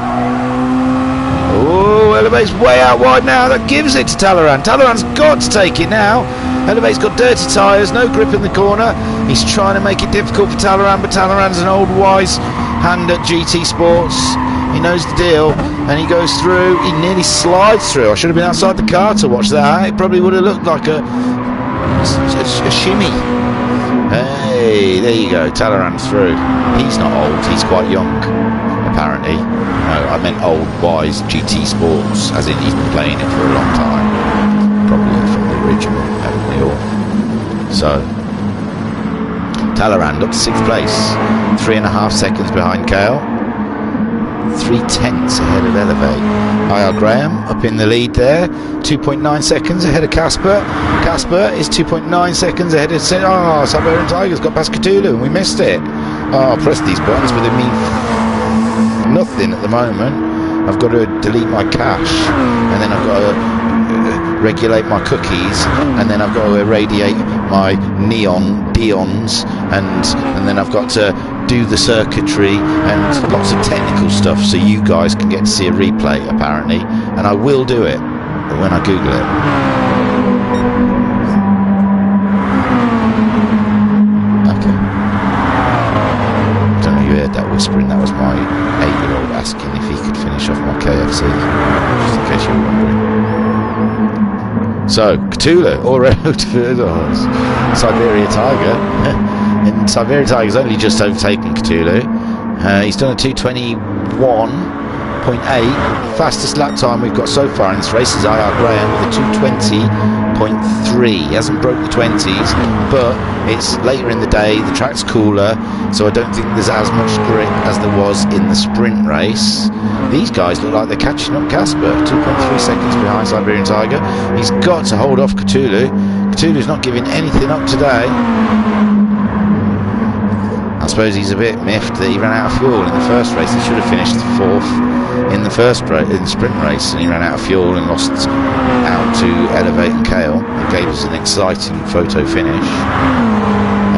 Oh, Elevate's way out wide now. That gives it to Talleyrand. Talleyrand's got to take it now. Elevate's got dirty tyres, no grip in the corner. He's trying to make it difficult for Talleyrand, but Talleyrand's an old wise hand at GT Sports. He knows the deal, and he goes through. He nearly slides through. I should have been outside the car to watch that. It probably would have looked like a shimmy. Hey, there you go. Talleyrand's through. He's not old. He's quite young, apparently. No, I meant old, wise GT Sports, as in he's been playing it for a long time. Probably from the original, haven't we all? So, Talleyrand up to 6th place. 3.5 seconds behind Kale. 3/10 ahead of Elevate. IR Graham up in the lead there. 2.9 seconds ahead of Casper. Casper is 2.9 seconds ahead of... Oh, Siberian Tiger's got past Cthulhu and we missed it. Oh, press these buttons, but they mean nothing at the moment. I've got to delete my cache, and then I've got to regulate my cookies, and then I've got to irradiate my Deons, and then I've got to do the circuitry and lots of technical stuff so you guys can get to see a replay, apparently, and I will do it when I Google it. Okay. I don't know if you heard that whispering. That was my 8-year-old asking if he could finish off my KFC, just in case you were wondering. So, Cthulhu, all road for Siberia Tiger. And Siberia Tiger's only just overtaken Cthulhu. He's done a 2:21.8. Fastest lap time we've got so far in this race is IR Graham with a 2:20.3. He hasn't broke the 20s, but it's later in the day, the track's cooler, so I don't think there's as much grip as there was in the sprint race. These guys look like they're catching up Casper. 2.3 seconds behind Siberian Tiger. He's got to hold off Cthulhu. Cthulhu's not giving anything up today. suppose he's a bit miffed that he ran out of fuel in the first race. He should have finished 4th in the first race, in the sprint race, and he ran out of fuel and lost out to Elevate and Kale. It gave us an exciting photo finish.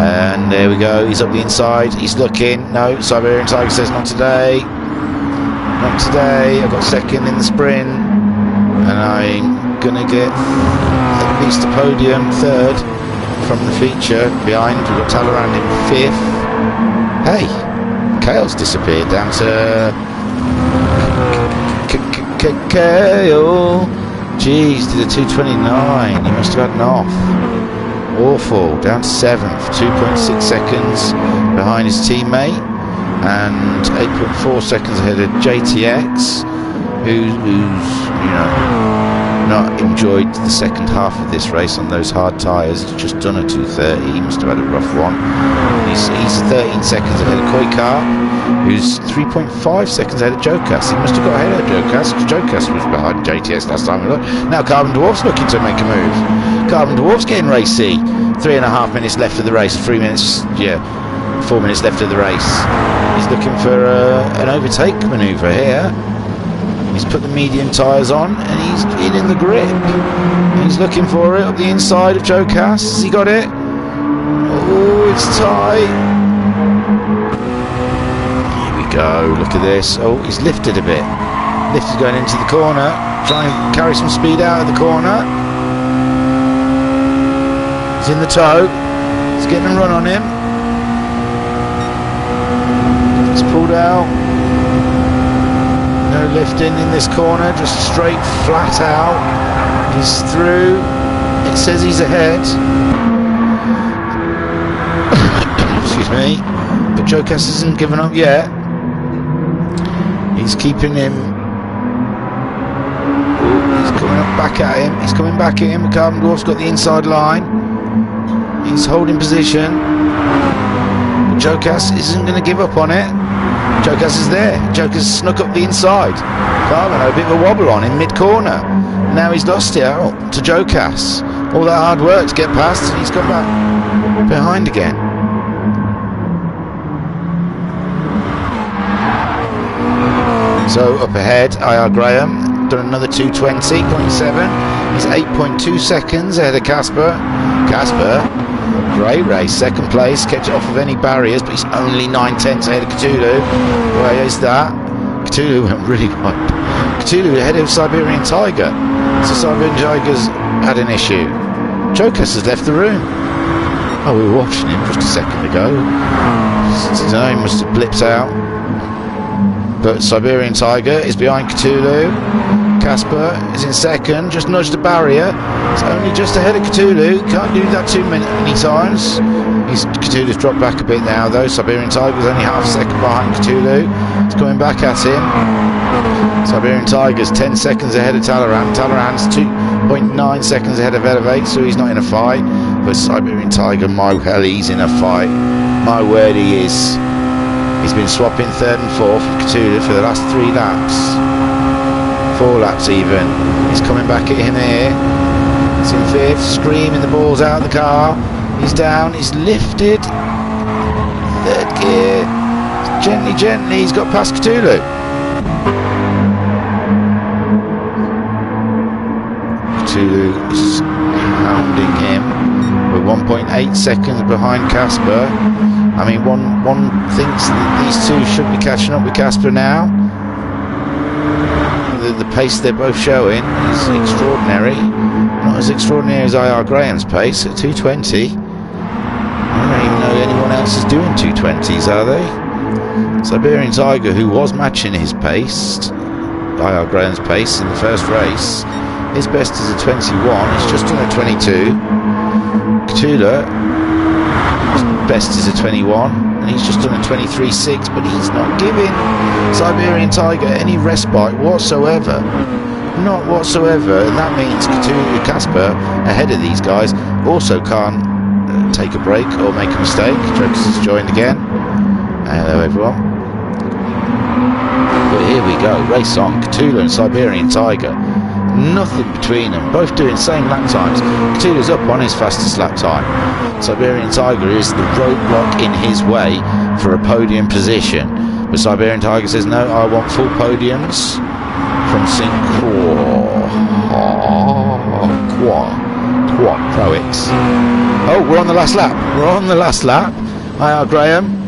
And there we go, he's up the inside, he's looking. No, Siberian Tiger says not today. Not today. I got 2nd in the sprint, and I'm gonna get at least a podium, 3rd from the feature. Behind, we've got Talleyrand in 5th. Hey, Kale's disappeared down to Kale. Jeez, did a 2:29. He must have had an off. Awful. Down to 7th, 2.6 seconds behind his teammate, and 8.4 seconds ahead of JTX, who's you know, not enjoyed the second half of this race on those hard tyres. He's just done a 2:30. He must have had a rough one. He's 13 seconds ahead of Koikar, who's 3.5 seconds ahead of Jokas. He must have got ahead of Jokas, because Jokas was behind JTS last time we looked. Now Carbon Dwarf's looking to make a move. Carbon Dwarf's getting racy. 3.5 minutes left of the race. 4 minutes left of the race. He's looking for an overtake manoeuvre here. He's put the medium tyres on and he's in the grip. And he's looking for it up the inside of Jokas. Has he got it? Oh, it's tight. Here we go. Look at this. Oh, he's lifted a bit. Lifted going into the corner. Trying to carry some speed out of the corner. He's in the toe. He's getting a run on him. He's pulled out. No lifting in this corner, just straight flat out. He's through. It says he's ahead. Excuse me. But Jokas hasn't given up yet. He's keeping him. Ooh, he's coming up back at him. He's coming back at him. Carbon Dwarf's got the inside line. He's holding position. But Jokas isn't going to give up on it. Jokas is there. Jokas snuck up the inside. Carbon had a bit of a wobble on in mid-corner. Now he's lost it out to Jokas. All that hard work to get past, and he's gone back behind again. So up ahead, IR Graham done another 2:20.7. He's 8.2 seconds ahead of Casper. Casper, great race, 2nd place, kept it off of any barriers, but he's only 9/10 ahead of Cthulhu. Where is that? Cthulhu went really wide. Cthulhu ahead of Siberian Tiger. So Siberian Tiger's had an issue. Jokas has left the room. Oh, we were watching him just a second ago. His name must have blipped out. But Siberian Tiger is behind Cthulhu. Casper is in 2nd, just nudged the barrier. It's only just ahead of Cthulhu. Can't do that too many times. Cthulhu's dropped back a bit now though. Siberian Tiger's only half a second behind Cthulhu. It's coming back at him. Siberian Tiger's 10 seconds ahead of Talleyrand. Talleyrand's 2.9 seconds ahead of Elevate, so he's not in a fight. But Siberian Tiger, my hell, he's in a fight. My word, he is. He's been swapping 3rd and 4th with Cthulhu for the last 3 laps. 4 laps even. He's coming back at him here. He's in 5th, screaming the balls out of the car. He's down, he's lifted. 3rd gear. Gently, gently, he's got past Cthulhu. Cthulhu is hounding him. We're 1.8 seconds behind Casper. I mean, one thinks that these two should be catching up with Casper now. The pace they're both showing is extraordinary. Not as extraordinary as IR Graham's pace at 2:20. I don't even know anyone else is doing 2:20s, are they? Siberian Tiger, who was matching his pace, IR Graham's pace in the first race, his best is a 21. He's just done a 22. Cthulhu, his best is a 21, and he's just done a 23.6, but he's not giving Siberian Tiger any respite whatsoever. Not whatsoever, and that means Cthulhu, Casper, ahead of these guys, also can't take a break or make a mistake. Jokas has joined again. Hello everyone. But here we go, race on. Cthulhu and Siberian Tiger. Nothing between them. Both doing same lap times. Cthulhu's up on his fastest lap time. Siberian Tiger is the roadblock in his way for a podium position. But Siberian Tiger says, no, I want full podiums from St Croix. Oh, we're on the last lap. We're on the last lap. IR Graham.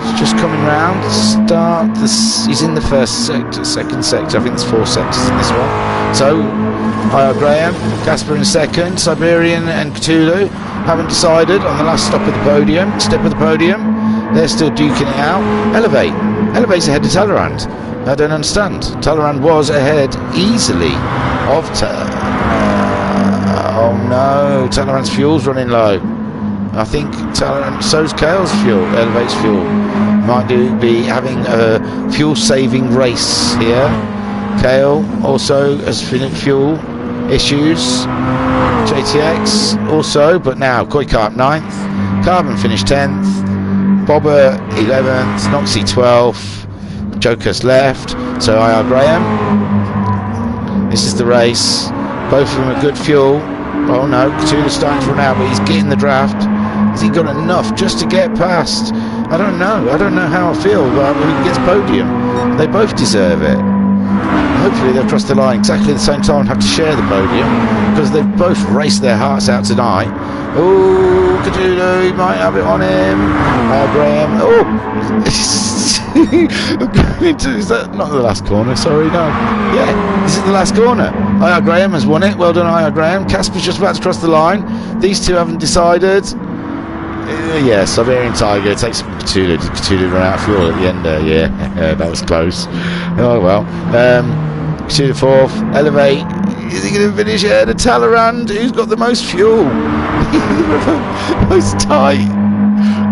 It's just coming round. He's in the first sector, second sector. I think there's 4 sectors in this one. So, IR Graham, Casper in second, Siberian and Cthulhu haven't decided on the last step of the podium. They're still duking it out. Elevate's ahead of Talleyrand. I don't understand. Talleyrand was ahead easily of oh no, Talleyrand's fuel's running low. I think Talleyrand, so's Kale's fuel, Elevate's fuel. Might be having a fuel saving race here. Kale also has fuel issues. JTX also, but now Koikart 9th. Carbon finished 10th. Bobber 11th. Noxie 12th. Joker's left. So IR Graham. This is the race. Both of them are good fuel. Oh no, Cthulhu's starting to run out, but he's getting the draft. Has he got enough just to get past? I don't know how I feel about who gets podium. They both deserve it. Hopefully they'll cross the line exactly at the same time and have to share the podium, because they've both raced their hearts out tonight. Oh, Cthulhu, he might have it on him. Graham. Oh! Is that not the last corner? Sorry, no. Yeah, this is the last corner. IR Graham has won it. Well done, IR Graham. Casper's just about to cross the line. These two haven't decided. Yeah, Siberian Tiger takes Cthulhu. Did Cthulhu run out of fuel at the end there? Yeah, that was close. Oh well. Cthulhu 4th. Elevate. Is he going to finish ahead of Talleyrand? Who's got the most fuel? It's tight.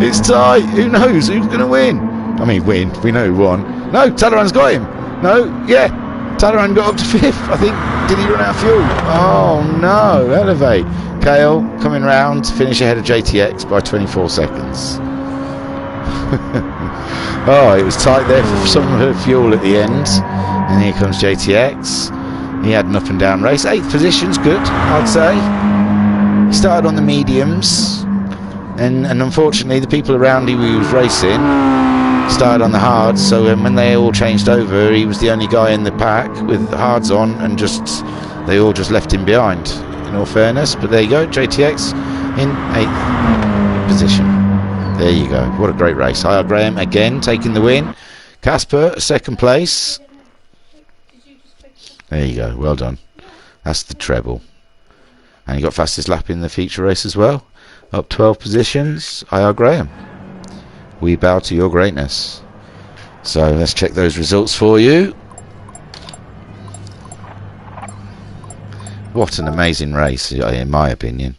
It's tight. Who knows? Who's going to win? I mean, win. We know who won. No, Talleyrand's got him. No, yeah. Talleyrand got up to 5th. I think. Did he run out of fuel? Oh no. Elevate. Kale coming round to finish ahead of JTX by 24 seconds. Oh, it was tight there for some of her fuel at the end. And here comes JTX. He had an up and down race. 8th position's good, I'd say. He started on the mediums. And unfortunately, the people around him who was racing started on the hards. So when they all changed over, he was the only guy in the pack with hards on, and they all just left him behind, in all fairness. But there you go, JTX in 8th position. There you go. What a great race. IR Graham again taking the win. Casper 2nd place. There you go. Well done. That's the treble. And he got fastest lap in the feature race as well. Up 12 positions. IR Graham. We bow to your greatness. So let's check those results for you. What an amazing race, in my opinion.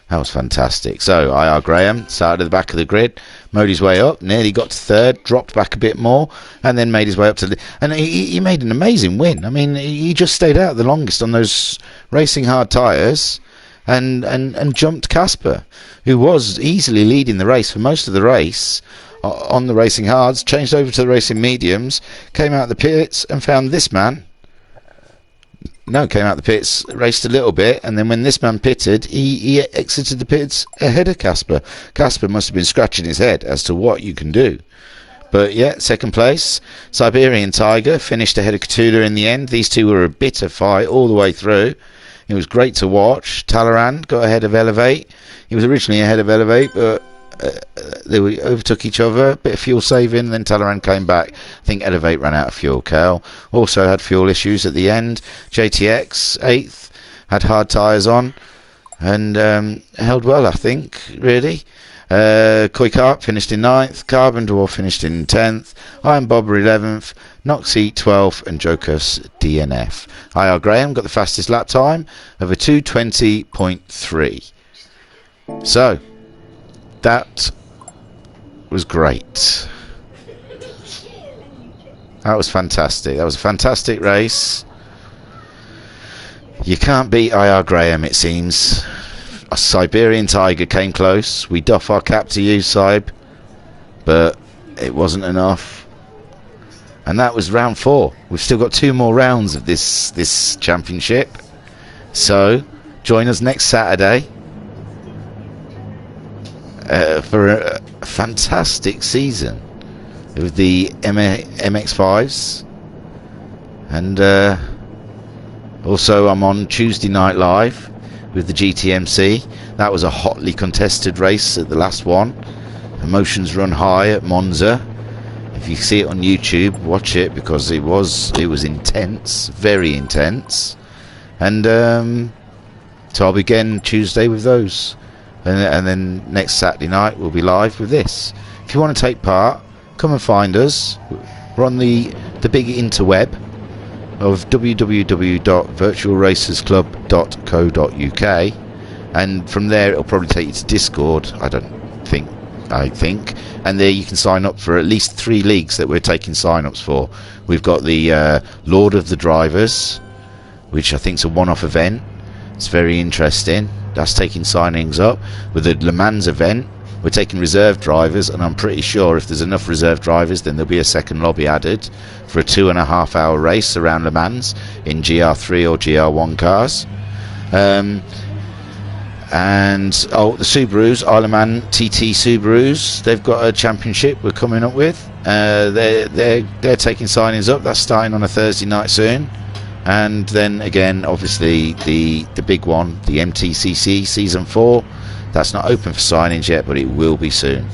That was fantastic. So IR Graham started at the back of the grid, mowed his way up, nearly got to 3rd, dropped back a bit more, and then made his way up to the... And he made an amazing win. I mean, he just stayed out the longest on those racing hard tyres and jumped Casper, who was easily leading the race for most of the race on the racing hards, changed over to the racing mediums, came out of the pits and found this man. Came out the pits, raced a little bit, and then when this man pitted, he exited the pits ahead of Casper. Casper must have been scratching his head as to what you can do. But yeah, 2nd place. Siberian Tiger finished ahead of Cthulhu in the end. These two were a bitter fight all the way through. It was great to watch. Talleyrand got ahead of Elevate. He was originally ahead of Elevate, but they overtook each other. A bit of fuel saving, then Talleyrand came back. I think Elevate ran out of fuel. Cal also had fuel issues at the end. JTX 8th, had hard tyres on and held well, I think, really. Koikart finished in 9th. Carbon Dwarf finished in 10th. Iron Bobber 11th. Noxie 12th and Jokus DNF. IR Graham got the fastest lap time of a 2:20.3. So that was great. That was fantastic. That was a fantastic race. You can't beat IR Graham, it seems. A Siberian Tiger came close. We doff our cap to you, Sib, but it wasn't enough. And that was round 4. We've still got 2 more rounds of this championship. So join us next Saturday for a fantastic season with the MX5s. And also I'm on Tuesday Night Live with the GTMC. That was a hotly contested race at the last one. Emotions run high at Monza. If you see it on YouTube, watch it, because it was intense, very intense. And so I'll begin Tuesday with those, and then next Saturday night we'll be live with this. If you want to take part, come and find us. We're on the big interweb of www.virtualracersclub.co.uk, and from there it'll probably take you to Discord. I think, and there you can sign up for at least 3 leagues that we're taking sign-ups for. We've got the Lord of the Drivers, which I think is a one-off event. It's very interesting. That's taking signings up. With the Le Mans event, we're taking reserve drivers, and I'm pretty sure if there's enough reserve drivers, then there'll be a second lobby added for a 2.5-hour race around Le Mans in GR3 or GR1 cars. And the Subarus, Isle of Man TT Subarus, they've got a championship we're coming up with. They're taking signings up. That's starting on a Thursday night soon. And then again, obviously the big one, the MTCC Season 4, that's not open for signings yet, but it will be soon.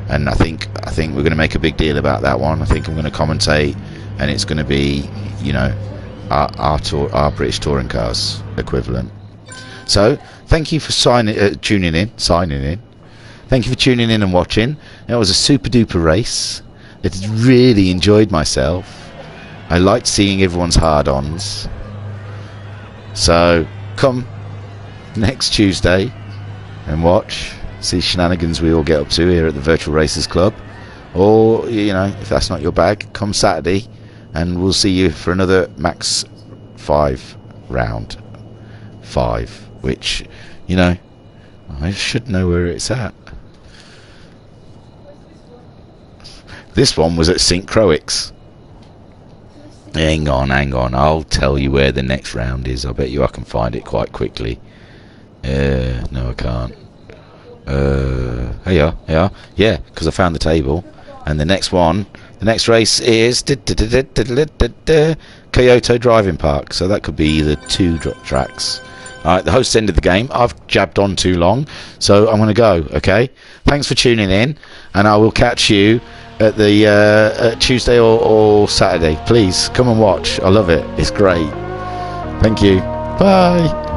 And I think we're going to make a big deal about that one. I think I'm going to commentate, and it's going to be, you know, our British touring cars equivalent. So thank you for tuning in. Thank you for tuning in and watching. It was a super duper race. I really enjoyed myself. I liked seeing everyone's hard-ons. So come next Tuesday and see shenanigans we all get up to here at the Virtual Racers Club. Or, you know, if that's not your bag, come Saturday and we'll see you for another MaX5 round 5. Which, you know, I should know where it's at. This one was at St Croix. Hang on, I'll tell you where the next round is. I bet you I can find it quite quickly. No, I can't. Here you are. Yeah, because I found the table. And the next race is Kyoto Driving Park. So that could be either 2 tracks. Alright, the host ended the game. I've jabbed on too long, so I'm going to go, okay? Thanks for tuning in, and I will catch you at the Tuesday or Saturday. Please, come and watch. I love it. It's great. Thank you. Bye.